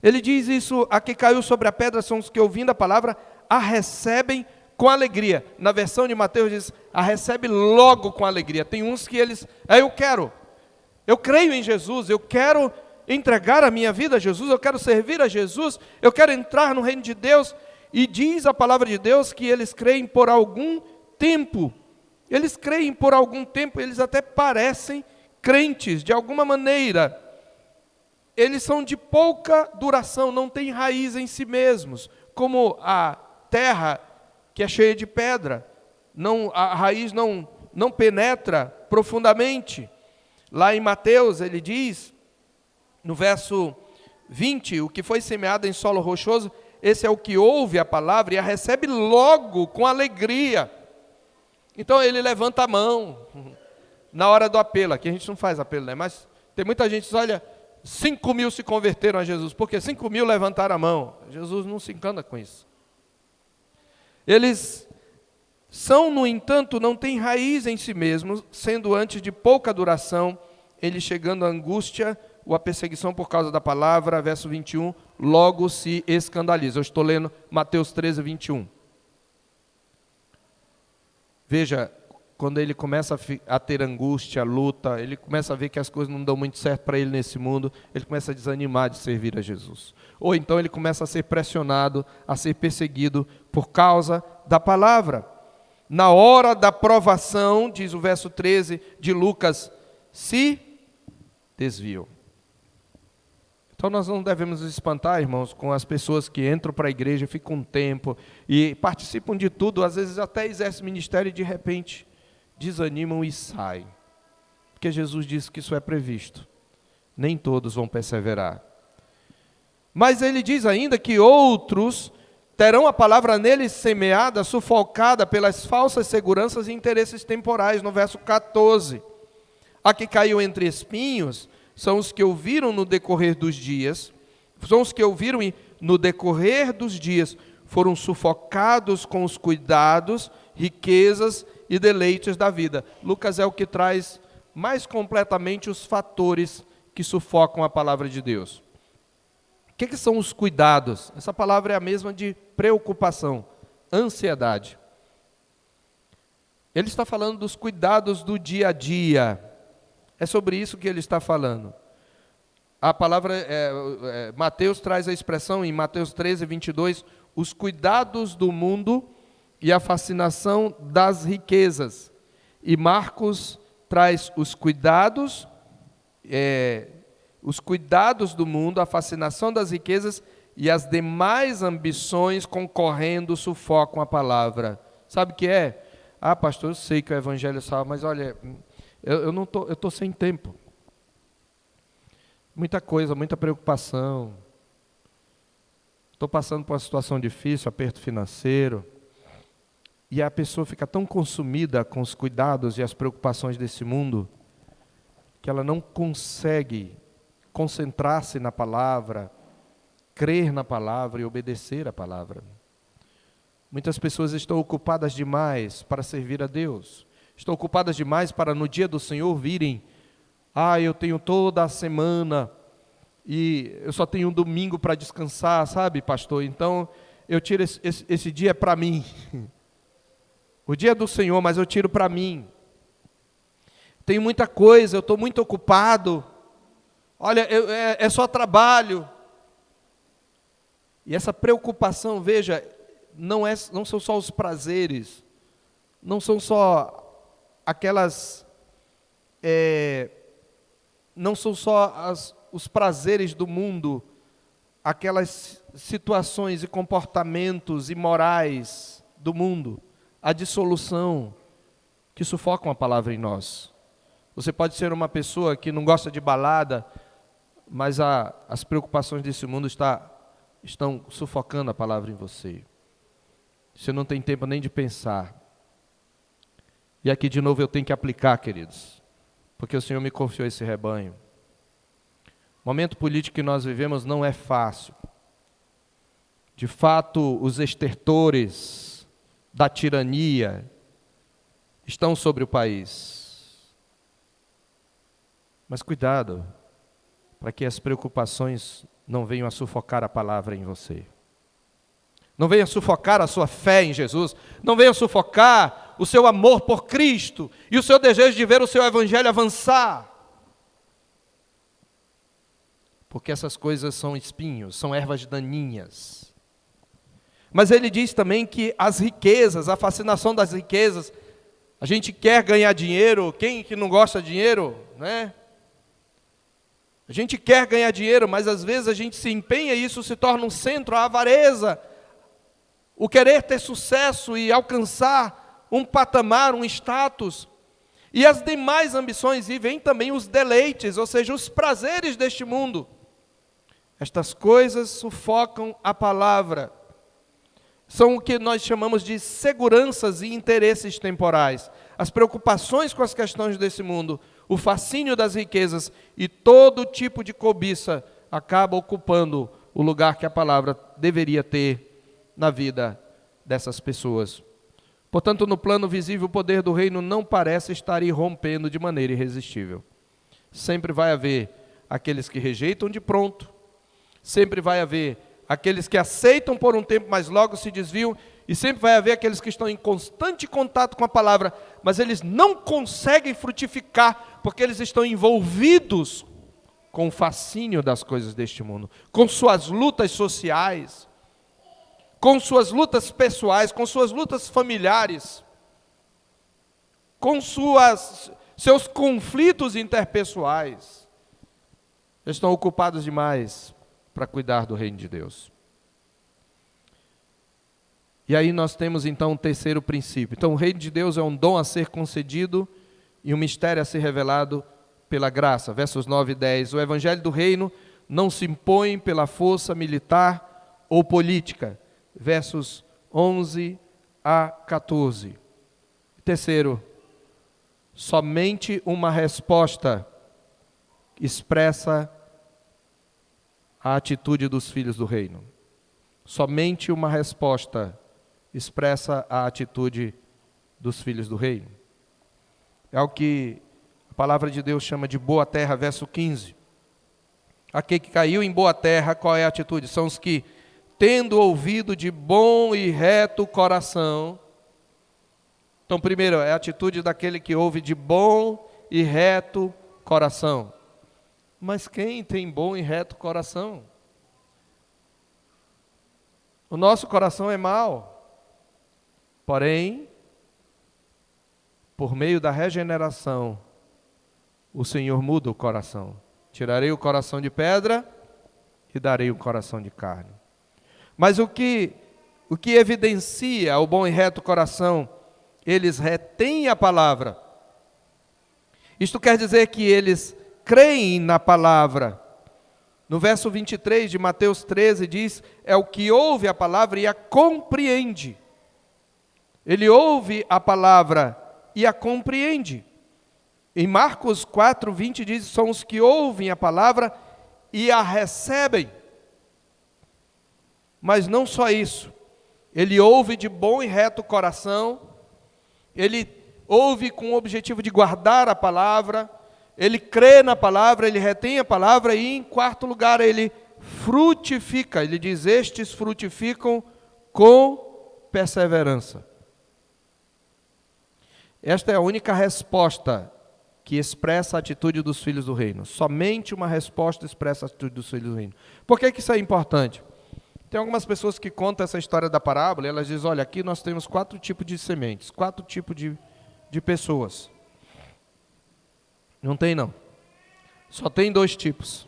Ele diz isso, a que caiu sobre a pedra são os que ouvindo a palavra, a recebem com alegria. Na versão de Mateus diz, a recebe logo com alegria. Tem uns que eu creio em Jesus, eu quero entregar a minha vida a Jesus, eu quero servir a Jesus, eu quero entrar no reino de Deus. E diz a palavra de Deus que eles creem por algum tempo. Eles creem por algum tempo, eles até parecem crentes de alguma maneira. Eles são de pouca duração, não têm raiz em si mesmos, como a terra que é cheia de pedra. A raiz não penetra profundamente. Lá em Mateus ele diz, no verso 20, o que foi semeado em solo rochoso, esse é o que ouve a palavra e a recebe logo com alegria. Então ele levanta a mão na hora do apelo. Aqui a gente não faz apelo, né? Mas tem muita gente que diz, olha, 5.000 se converteram a Jesus, porque 5.000 levantaram a mão. Jesus não se encanta com isso. Eles são, no entanto, não têm raiz em si mesmos, sendo antes de pouca duração, eles chegando à angústia ou à perseguição por causa da palavra, verso 21, logo se escandaliza. Eu estou lendo Mateus 13, 21. Veja, quando ele começa a ter angústia, luta, ele começa a ver que as coisas não dão muito certo para ele nesse mundo, ele começa a desanimar de servir a Jesus. Ou então ele começa a ser pressionado, a ser perseguido por causa da palavra. Na hora da provação, diz o verso 13 de Lucas, se desviam. Então nós não devemos nos espantar, irmãos, com as pessoas que entram para a igreja, ficam um tempo e participam de tudo, às vezes até exercem ministério e de repente desanimam e saem. Porque Jesus disse que isso é previsto. Nem todos vão perseverar. Mas ele diz ainda que outros terão a palavra neles semeada, sufocada pelas falsas seguranças e interesses temporais, no verso 14. A que caiu entre espinhos são os que ouviram no decorrer dos dias, foram sufocados com os cuidados, riquezas e deleites da vida. Lucas é o que traz mais completamente os fatores que sufocam a palavra de Deus. O que são os cuidados? Essa palavra é a mesma de preocupação, ansiedade. Ele está falando dos cuidados do dia a dia. É sobre isso que ele está falando. A palavra, Mateus traz a expressão em Mateus 13, 22, os cuidados do mundo e a fascinação das riquezas. E Marcos traz os cuidados do mundo, a fascinação das riquezas e as demais ambições concorrendo sufocam a palavra. Sabe o que é? Ah, pastor, eu sei que o evangelho salva, mas olha, eu estou sem tempo. Muita coisa, muita preocupação. Estou passando por uma situação difícil, aperto financeiro. E a pessoa fica tão consumida com os cuidados e as preocupações desse mundo, que ela não consegue concentrar-se na palavra, crer na palavra e obedecer a palavra. Muitas pessoas estão ocupadas demais para servir a Deus. Estão ocupadas demais para no dia do Senhor virem, eu tenho toda a semana e eu só tenho um domingo para descansar, sabe, pastor? Então, eu tiro esse dia para mim. O dia do Senhor, mas eu tiro para mim. Tenho muita coisa, eu estou muito ocupado. Olha, é só trabalho. E essa preocupação, veja, não são só os prazeres, não são só aquelas, não são só os prazeres do mundo, aquelas situações e comportamentos imorais do mundo, a dissolução que sufocam a palavra em nós. Você pode ser uma pessoa que não gosta de balada, mas as preocupações desse mundo estão sufocando a palavra em você. Você não tem tempo nem de pensar. E aqui de novo eu tenho que aplicar, queridos, porque o Senhor me confiou esse rebanho. O momento político que nós vivemos não é fácil. De fato, os estertores da tirania estão sobre o país. Mas cuidado, para que as preocupações não venham a sufocar a palavra em você. Não venham a sufocar a sua fé em Jesus. Não venham a sufocar o seu amor por Cristo e o seu desejo de ver o seu evangelho avançar. Porque essas coisas são espinhos, são ervas daninhas. Mas ele diz também que as riquezas, a fascinação das riquezas, a gente quer ganhar dinheiro, quem que não gosta de dinheiro, né? A gente quer ganhar dinheiro, mas às vezes a gente se empenha e isso se torna um centro, a avareza, o querer ter sucesso e alcançar um patamar, um status, e as demais ambições, e vem também os deleites, ou seja, os prazeres deste mundo. Estas coisas sufocam a palavra. São o que nós chamamos de seguranças e interesses temporais. As preocupações com as questões desse mundo, o fascínio das riquezas e todo tipo de cobiça acaba ocupando o lugar que a palavra deveria ter na vida dessas pessoas. Portanto, no plano visível, o poder do reino não parece estar irrompendo de maneira irresistível. Sempre vai haver aqueles que rejeitam de pronto, sempre vai haver aqueles que aceitam por um tempo, mas logo se desviam, e sempre vai haver aqueles que estão em constante contato com a palavra, mas eles não conseguem frutificar, porque eles estão envolvidos com o fascínio das coisas deste mundo, com suas lutas sociais, com suas lutas pessoais, com suas lutas familiares, com seus conflitos interpessoais. Eles estão ocupados demais para cuidar do reino de Deus. E aí nós temos então um terceiro princípio. Então o reino de Deus é um dom a ser concedido e um mistério a ser revelado pela graça. Versos 9 e 10. O evangelho do reino não se impõe pela força militar ou política. Versos 11 a 14. Terceiro, somente uma resposta expressa a atitude dos filhos do reino. Somente uma resposta expressa a atitude dos filhos do reino. É o que a palavra de Deus chama de boa terra, verso 15. Aquele que caiu em boa terra, qual é a atitude? São os que, tendo ouvido de bom e reto coração. Então, primeiro, é a atitude daquele que ouve de bom e reto coração. Mas quem tem bom e reto coração? O nosso coração é mau. Porém, por meio da regeneração, o Senhor muda o coração. Tirarei o coração de pedra e darei o coração de carne. Mas o que evidencia o bom e reto coração? Eles retêm a palavra. Isto quer dizer que eles creem na palavra. No verso 23 de Mateus 13 diz, é o que ouve a palavra e a compreende. Ele ouve a palavra e a compreende. Em Marcos 4, 20 diz, são os que ouvem a palavra e a recebem. Mas não só isso. Ele ouve de bom e reto coração, ele ouve com o objetivo de guardar a palavra, ele crê na palavra, ele retém a palavra e, em quarto lugar, ele frutifica. Ele diz, estes frutificam com perseverança. Esta é a única resposta que expressa a atitude dos filhos do reino. Somente uma resposta expressa a atitude dos filhos do reino. Por que isso é importante? Tem algumas pessoas que contam essa história da parábola, e elas dizem, olha, aqui nós temos 4 tipos de sementes, 4 tipos de pessoas. Não tem não. Só tem 2 tipos.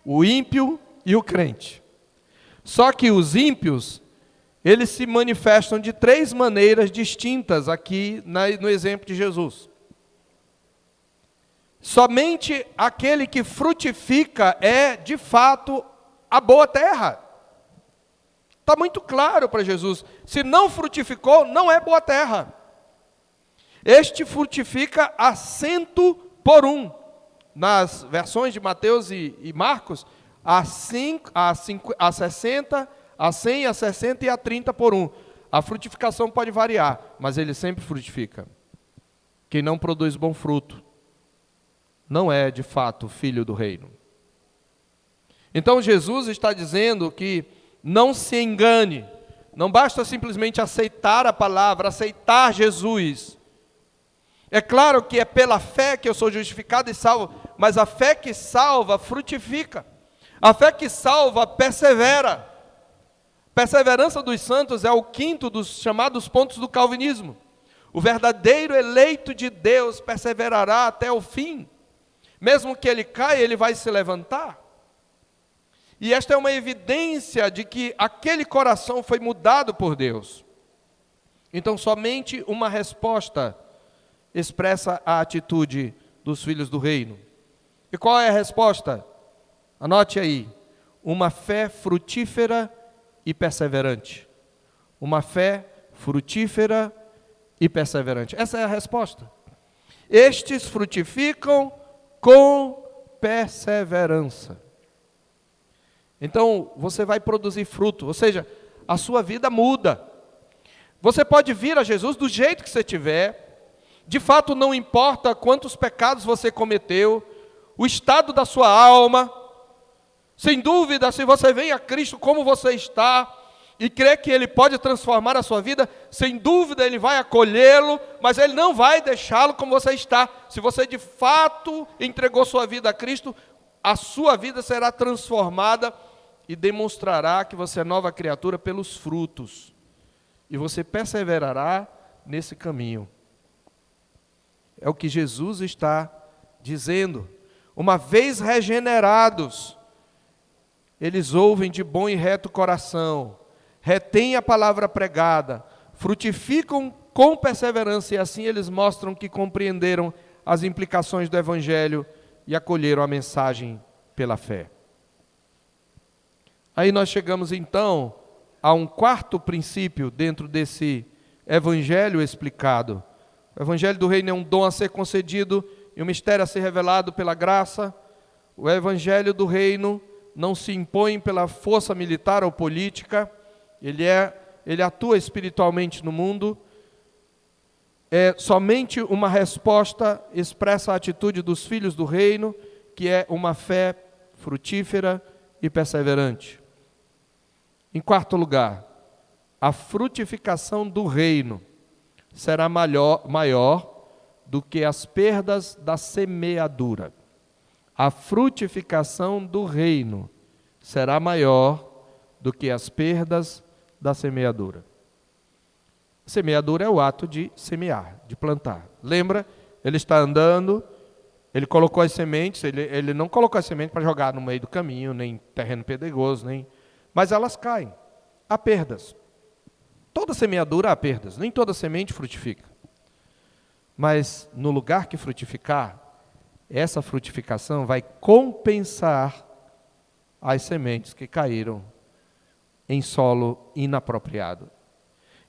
O ímpio e o crente. Só que os ímpios, eles se manifestam de 3 maneiras distintas aqui no exemplo de Jesus. Somente aquele que frutifica é, de fato, a boa terra. Está muito claro para Jesus. Se não frutificou, não é boa terra. Este frutifica a 100 por 1. Nas versões de Mateus e Marcos, a 60, a 100, a 60 e a 30 por 1. A frutificação pode variar, mas ele sempre frutifica. Quem não produz bom fruto, não é de fato filho do reino. Então Jesus está dizendo que não se engane, não basta simplesmente aceitar a palavra, aceitar Jesus. É claro que é pela fé que eu sou justificado e salvo, mas a fé que salva frutifica. A fé que salva persevera. Perseverança dos santos é o 5º dos chamados pontos do calvinismo. O verdadeiro eleito de Deus perseverará até o fim. Mesmo que ele caia, ele vai se levantar. E esta é uma evidência de que aquele coração foi mudado por Deus. Então, somente uma resposta expressa a atitude dos filhos do reino. E qual é a resposta? Anote aí. Uma fé frutífera e perseverante. Uma fé frutífera e perseverante. Essa é a resposta. Estes frutificam com perseverança. Então, você vai produzir fruto, ou seja, a sua vida muda. Você pode vir a Jesus do jeito que você tiver, de fato não importa quantos pecados você cometeu, o estado da sua alma, sem dúvida, se você vem a Cristo como você está, e crê que Ele pode transformar a sua vida, sem dúvida Ele vai acolhê-lo, mas Ele não vai deixá-lo como você está. Se você de fato entregou sua vida a Cristo, a sua vida será transformada e demonstrará que você é nova criatura pelos frutos. E você perseverará nesse caminho. É o que Jesus está dizendo. Uma vez regenerados, eles ouvem de bom e reto coração, retêm a palavra pregada, frutificam com perseverança e assim eles mostram que compreenderam as implicações do Evangelho e acolheram a mensagem pela fé. Aí nós chegamos então a um 4º princípio dentro desse Evangelho explicado. O Evangelho do Reino é um dom a ser concedido e um mistério a ser revelado pela graça. O Evangelho do Reino não se impõe pela força militar ou política, ele atua espiritualmente no mundo. É somente uma resposta expressa a atitude dos filhos do reino, que é uma fé frutífera e perseverante. Em quarto lugar, a frutificação do reino será maior do que as perdas da semeadura. A frutificação do reino será maior do que as perdas da semeadura. Semeadura é o ato de semear, de plantar. Lembra? Ele está andando, ele colocou as sementes, ele não colocou as sementes para jogar no meio do caminho, nem terreno pedregoso, mas elas caem. Há perdas. Toda semeadura há perdas, nem toda semente frutifica. Mas no lugar que frutificar, essa frutificação vai compensar as sementes que caíram em solo inapropriado.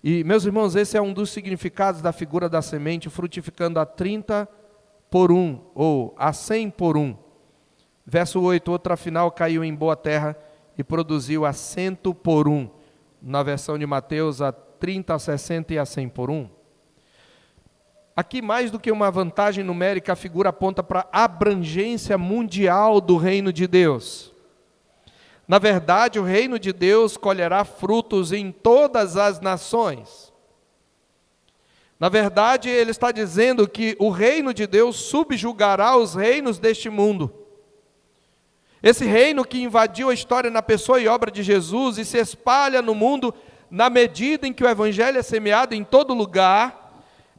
E, meus irmãos, esse é um dos significados da figura da semente frutificando a 30 por 1, ou a 100 por 1. Verso 8, outra final caiu em boa terra e produziu a 100 por 1. Na versão de Mateus, a 30, a 60 e a 100 por 1. Aqui, mais do que uma vantagem numérica, a figura aponta para a abrangência mundial do reino de Deus. Na verdade, o reino de Deus colherá frutos em todas as nações. Na verdade, ele está dizendo que o reino de Deus subjugará os reinos deste mundo. Esse reino que invadiu a história na pessoa e obra de Jesus e se espalha no mundo na medida em que o evangelho é semeado em todo lugar,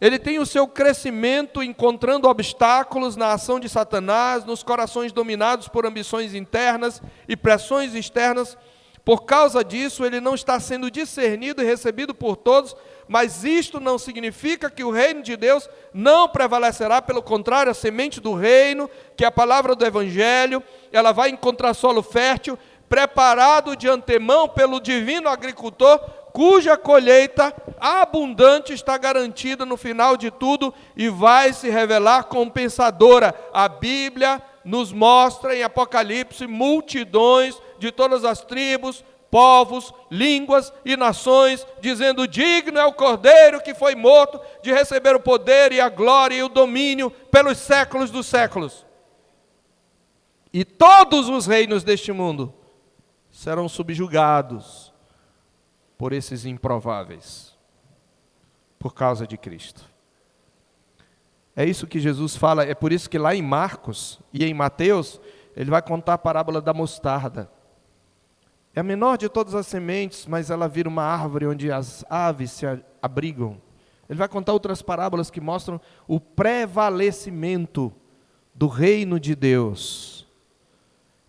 ele tem o seu crescimento encontrando obstáculos na ação de Satanás, nos corações dominados por ambições internas e pressões externas. Por causa disso, ele não está sendo discernido e recebido por todos, mas isto não significa que o reino de Deus não prevalecerá. Pelo contrário, a semente do reino, que é a palavra do evangelho, ela vai encontrar solo fértil, preparado de antemão pelo divino agricultor, cuja colheita abundante está garantida no final de tudo e vai se revelar compensadora. A Bíblia nos mostra em Apocalipse multidões de todas as tribos, povos, línguas e nações, dizendo: digno é o Cordeiro que foi morto de receber o poder e a glória e o domínio pelos séculos dos séculos. E todos os reinos deste mundo serão subjugados por esses improváveis, por causa de Cristo. É isso que Jesus fala, é por isso que lá em Marcos e em Mateus, ele vai contar a parábola da mostarda. É a menor de todas as sementes, mas ela vira uma árvore onde as aves se abrigam. Ele vai contar outras parábolas que mostram o prevalecimento do reino de Deus.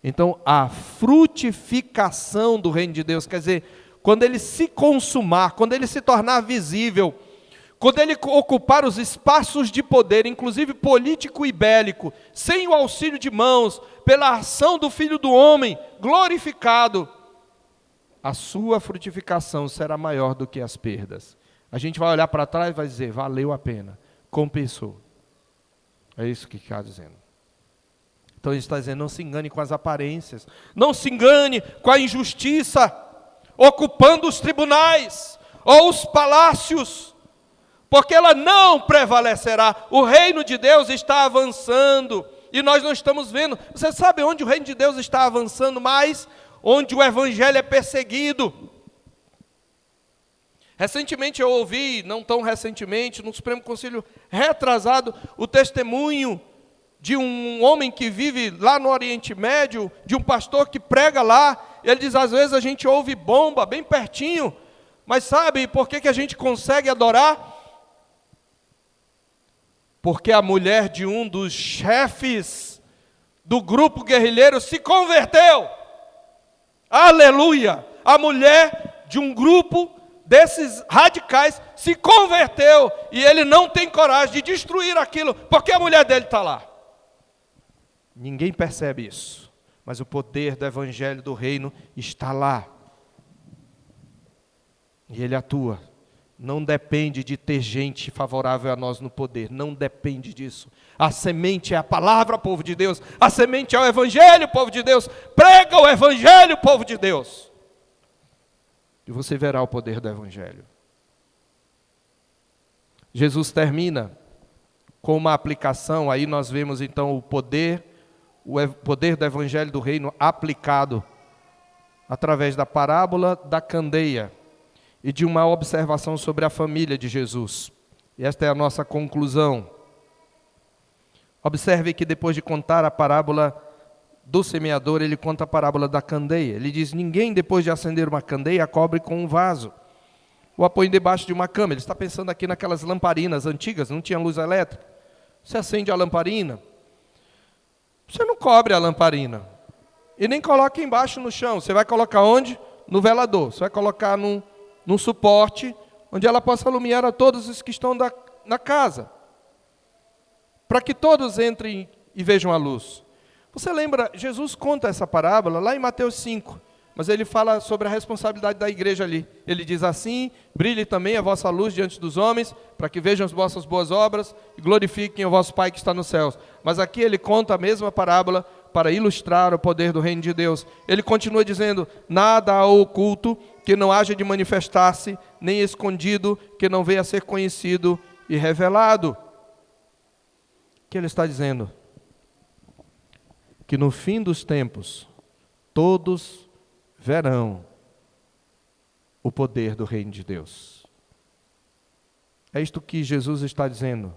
Então, a frutificação do reino de Deus, quer dizer, quando ele se consumar, quando ele se tornar visível, quando ele ocupar os espaços de poder, inclusive político e bélico, sem o auxílio de mãos, pela ação do Filho do Homem, glorificado, a sua frutificação será maior do que as perdas. A gente vai olhar para trás e vai dizer: valeu a pena, compensou. É isso que está dizendo. Então ele está dizendo: não se engane com as aparências, não se engane com a injustiça, ocupando os tribunais ou os palácios, porque ela não prevalecerá. O reino de Deus está avançando e nós não estamos vendo. Você sabe onde o reino de Deus está avançando mais? Onde o evangelho é perseguido. Recentemente eu ouvi, não tão recentemente, no Supremo Conselho retrasado, o testemunho de um homem que vive lá no Oriente Médio, de um pastor que prega lá. Ele diz: às vezes a gente ouve bomba bem pertinho, mas sabe por que a gente consegue adorar? Porque a mulher de um dos chefes do grupo guerrilheiro se converteu. Aleluia! A mulher de um grupo desses radicais se converteu e ele não tem coragem de destruir aquilo, porque a mulher dele está lá. Ninguém percebe isso, mas o poder do evangelho do reino está lá. E ele atua, não depende de ter gente favorável a nós no poder, não depende disso. A semente é a palavra, povo de Deus, a semente é o evangelho, povo de Deus. Prega o evangelho, povo de Deus, e você verá o poder do evangelho. Jesus termina com uma aplicação, aí nós vemos então o poder do evangelho do reino aplicado através da parábola da candeia e de uma observação sobre a família de Jesus. E esta é a nossa conclusão. Observe que depois de contar a parábola do semeador, ele conta a parábola da candeia. Ele diz: ninguém, depois de acender uma candeia, a cobre com um vaso, ou a põe debaixo de uma cama. Ele está pensando aqui naquelas lamparinas antigas, não tinha luz elétrica. Você acende a lamparina, você não cobre a lamparina, e nem coloca embaixo no chão. Você vai colocar onde? No velador. Você vai colocar num suporte, onde ela possa iluminar a todos os que estão na casa, para que todos entrem e vejam a luz. Você lembra, Jesus conta essa parábola lá em Mateus 5, mas ele fala sobre a responsabilidade da igreja ali. Ele diz assim: brilhe também a vossa luz diante dos homens, para que vejam as vossas boas obras e glorifiquem o vosso Pai que está nos céus. Mas aqui ele conta a mesma parábola para ilustrar o poder do reino de Deus. Ele continua dizendo: nada há oculto que não haja de manifestar-se, nem escondido que não venha a ser conhecido e revelado. O que ele está dizendo? Que no fim dos tempos, todos verão o poder do reino de Deus. É isto que Jesus está dizendo.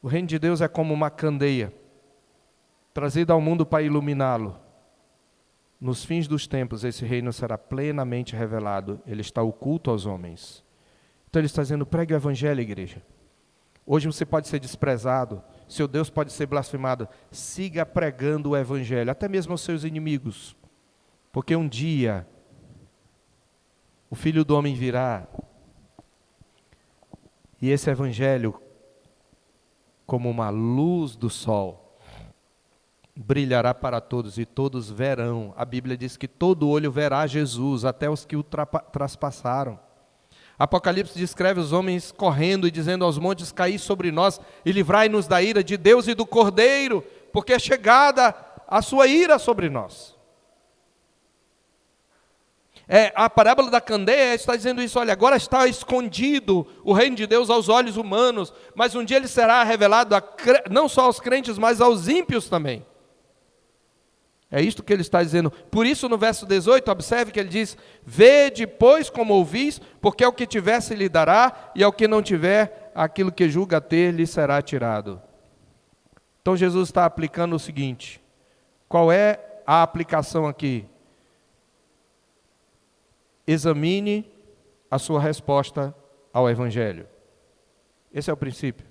O reino de Deus é como uma candeia, trazida ao mundo para iluminá-lo. Nos fins dos tempos, esse reino será plenamente revelado. Ele está oculto aos homens. Então ele está dizendo: pregue o evangelho, igreja. Hoje você pode ser desprezado, seu Deus pode ser blasfemado. Siga pregando o evangelho, até mesmo aos seus inimigos. Porque um dia, o Filho do Homem virá, e esse evangelho, como uma luz do sol, brilhará para todos, e todos verão. A Bíblia diz que todo olho verá Jesus, até os que o traspassaram. Apocalipse descreve os homens correndo e dizendo aos montes: caí sobre nós e livrai-nos da ira de Deus e do Cordeiro, porque é chegada a sua ira sobre nós. A parábola da candeia está dizendo isso: olha, agora está escondido o reino de Deus aos olhos humanos, mas um dia ele será revelado não só aos crentes, mas aos ímpios também. É isto que ele está dizendo. Por isso, no verso 18, observe que ele diz: vede, pois, como ouvis, porque ao que tiver se lhe dará, e ao que não tiver, aquilo que julga ter lhe será tirado. Então Jesus está aplicando o seguinte: qual é a aplicação aqui? Examine a sua resposta ao evangelho. Esse é o princípio.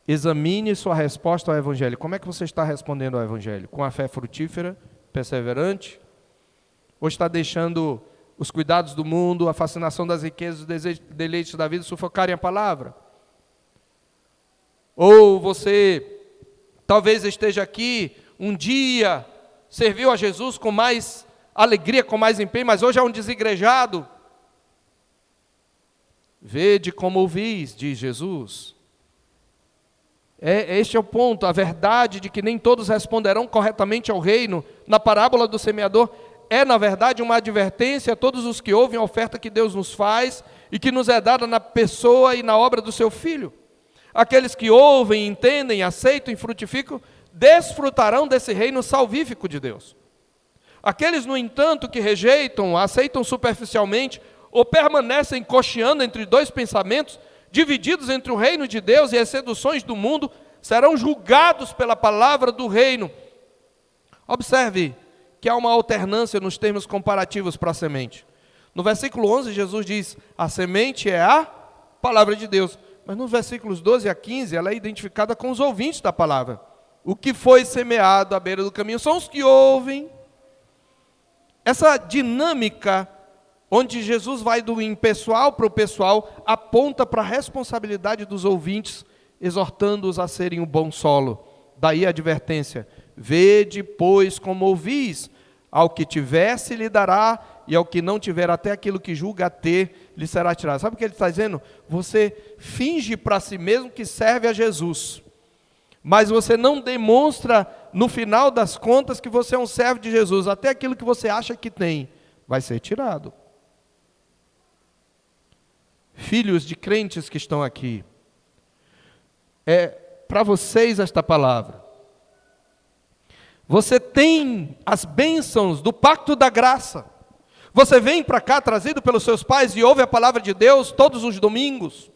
Examine sua resposta ao evangelho. Como é que você está respondendo ao evangelho? Com a fé frutífera, perseverante? Ou está deixando os cuidados do mundo, a fascinação das riquezas, os desejos, deleites da vida sufocarem a palavra? Ou você talvez esteja aqui um dia, serviu a Jesus com mais alegria, com mais empenho, mas hoje é um desigrejado. Vede como ouvis, diz Jesus. Este é o ponto, a verdade de que nem todos responderão corretamente ao reino, na parábola do semeador, é na verdade uma advertência a todos os que ouvem a oferta que Deus nos faz e que nos é dada na pessoa e na obra do seu Filho. Aqueles que ouvem, entendem, aceitam e frutificam, desfrutarão desse reino salvífico de Deus. Aqueles, no entanto, que rejeitam, aceitam superficialmente ou permanecem cocheando entre dois pensamentos, divididos entre o reino de Deus e as seduções do mundo, serão julgados pela palavra do reino. Observe que há uma alternância nos termos comparativos para a semente. No versículo 11, Jesus diz: a semente é a palavra de Deus. Mas nos versículos 12 a 15, ela é identificada com os ouvintes da palavra. O que foi semeado à beira do caminho são os que ouvem. Essa dinâmica, onde Jesus vai do impessoal para o pessoal, aponta para a responsabilidade dos ouvintes, exortando-os a serem um bom solo. Daí a advertência: vede, pois, como ouvis, ao que tiver se lhe dará, e ao que não tiver, até aquilo que julga ter, lhe será tirado. Sabe o que ele está dizendo? Você finge para si mesmo que serve a Jesus, mas você não demonstra, no final das contas, que você é um servo de Jesus. Até aquilo que você acha que tem, vai ser tirado. Filhos de crentes que estão aqui, é para vocês esta palavra. Você tem as bênçãos do pacto da graça. Você vem para cá trazido pelos seus pais e ouve a palavra de Deus todos os domingos.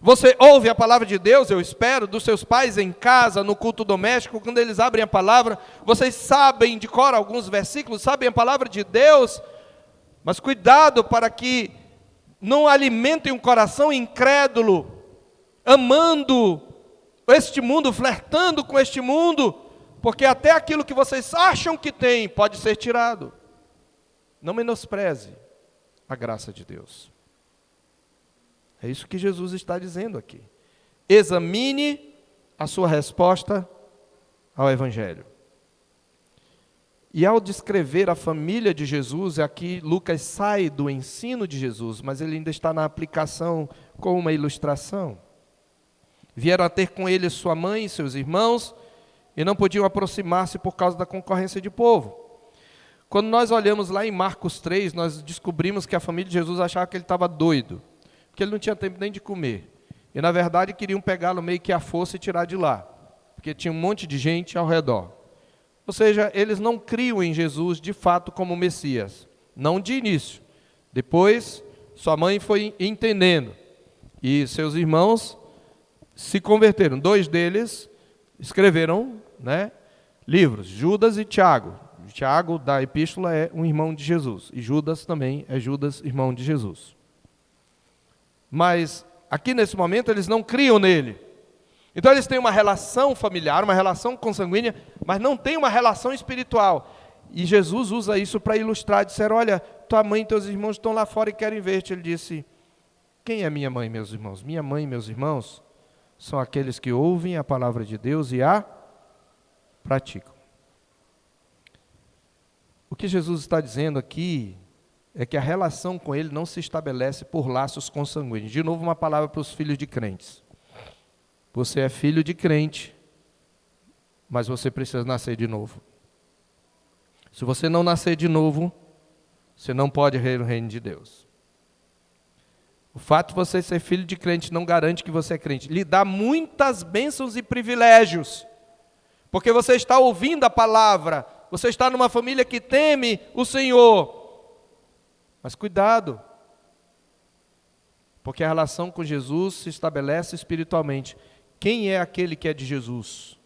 Você ouve a palavra de Deus, eu espero, dos seus pais em casa, no culto doméstico, quando eles abrem a palavra, vocês sabem de cor alguns versículos, sabem a palavra de Deus, mas cuidado para que não alimentem um coração incrédulo, amando este mundo, flertando com este mundo, porque até aquilo que vocês acham que tem pode ser tirado. Não menospreze a graça de Deus. É isso que Jesus está dizendo aqui. Examine a sua resposta ao Evangelho. E ao descrever a família de Jesus, aqui Lucas sai do ensino de Jesus, mas ele ainda está na aplicação com uma ilustração. Vieram a ter com ele sua mãe e seus irmãos, e não podiam aproximar-se por causa da concorrência de povo. Quando nós olhamos lá em Marcos 3, nós descobrimos que a família de Jesus achava que ele estava doido, porque ele não tinha tempo nem de comer. E na verdade queriam pegá-lo meio que à força e tirar de lá, porque tinha um monte de gente ao redor. Ou seja, eles não criam em Jesus de fato como Messias, não de início. Depois, sua mãe foi entendendo, e seus irmãos se converteram. 2 deles escreveram, livros, Judas e Tiago. Tiago, da epístola, é um irmão de Jesus, e Judas também é Judas, irmão de Jesus. Mas, aqui nesse momento, eles não criam nele. Então, eles têm uma relação familiar, uma relação consanguínea, mas não têm uma relação espiritual. E Jesus usa isso para ilustrar, disseram, olha, tua mãe e teus irmãos estão lá fora e querem ver-te. Ele disse, quem é minha mãe e meus irmãos? Minha mãe e meus irmãos são aqueles que ouvem a palavra de Deus e a praticam. O que Jesus está dizendo aqui é que a relação com ele não se estabelece por laços consanguíneos. De novo, uma palavra para os filhos de crentes. Você é filho de crente, mas você precisa nascer de novo. Se você não nascer de novo, você não pode ir no reino de Deus. O fato de você ser filho de crente não garante que você é crente. Lhe dá muitas bênçãos e privilégios, porque você está ouvindo a palavra, você está numa família que teme o Senhor. Mas cuidado, porque a relação com Jesus se estabelece espiritualmente. Quem é aquele que é de Jesus?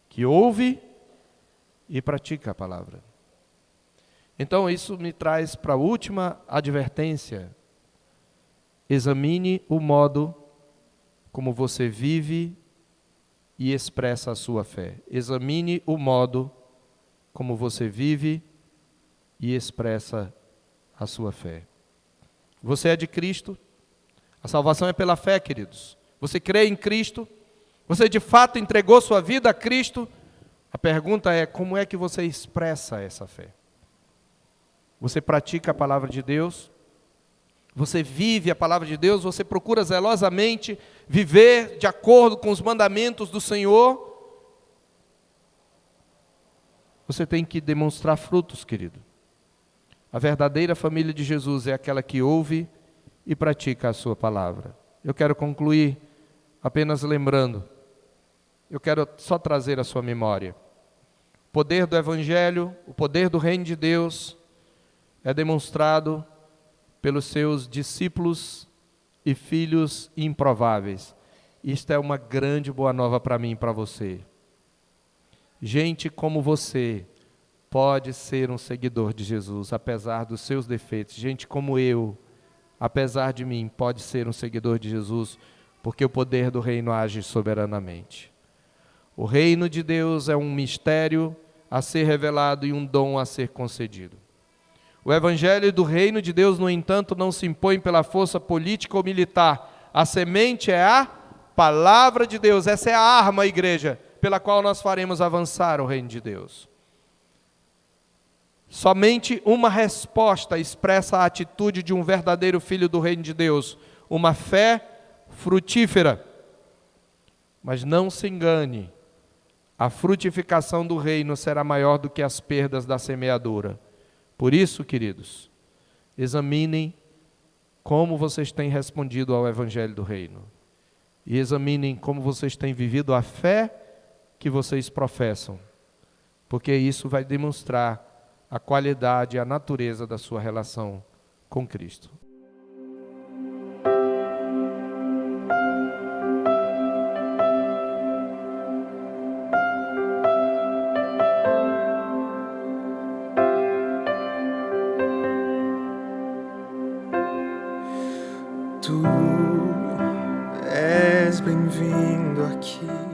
Que ouve e pratica a palavra. Então isso me traz para a última advertência. Examine o modo como você vive e expressa a sua fé. Examine o modo como você vive e expressa a sua fé. Você é de Cristo? A salvação é pela fé, queridos. Você crê em Cristo? Você de fato entregou sua vida a Cristo? A pergunta é, como é que você expressa essa fé? Você pratica a palavra de Deus? Você vive a palavra de Deus? Você procura zelosamente viver de acordo com os mandamentos do Senhor? Você tem que demonstrar frutos, querido. A verdadeira família de Jesus é aquela que ouve e pratica a sua palavra. Eu quero concluir apenas lembrando, eu quero só trazer a sua memória. O poder do Evangelho, o poder do Reino de Deus é demonstrado pelos seus discípulos e filhos improváveis. Isto é uma grande boa nova para mim e para você. Gente como você pode ser um seguidor de Jesus, apesar dos seus defeitos. Gente como eu, apesar de mim, pode ser um seguidor de Jesus, porque o poder do reino age soberanamente. O reino de Deus é um mistério a ser revelado e um dom a ser concedido. O evangelho do reino de Deus, no entanto, não se impõe pela força política ou militar. A semente é a palavra de Deus. Essa é a arma, igreja, pela qual nós faremos avançar o reino de Deus. Somente uma resposta expressa a atitude de um verdadeiro filho do reino de Deus, uma fé frutífera. Mas não se engane, a frutificação do reino será maior do que as perdas da semeadura. Por isso, queridos, examinem como vocês têm respondido ao Evangelho do Reino. E examinem como vocês têm vivido a fé que vocês professam. Porque isso vai demonstrar a qualidade e a natureza da sua relação com Cristo. Tu és bem-vindo aqui.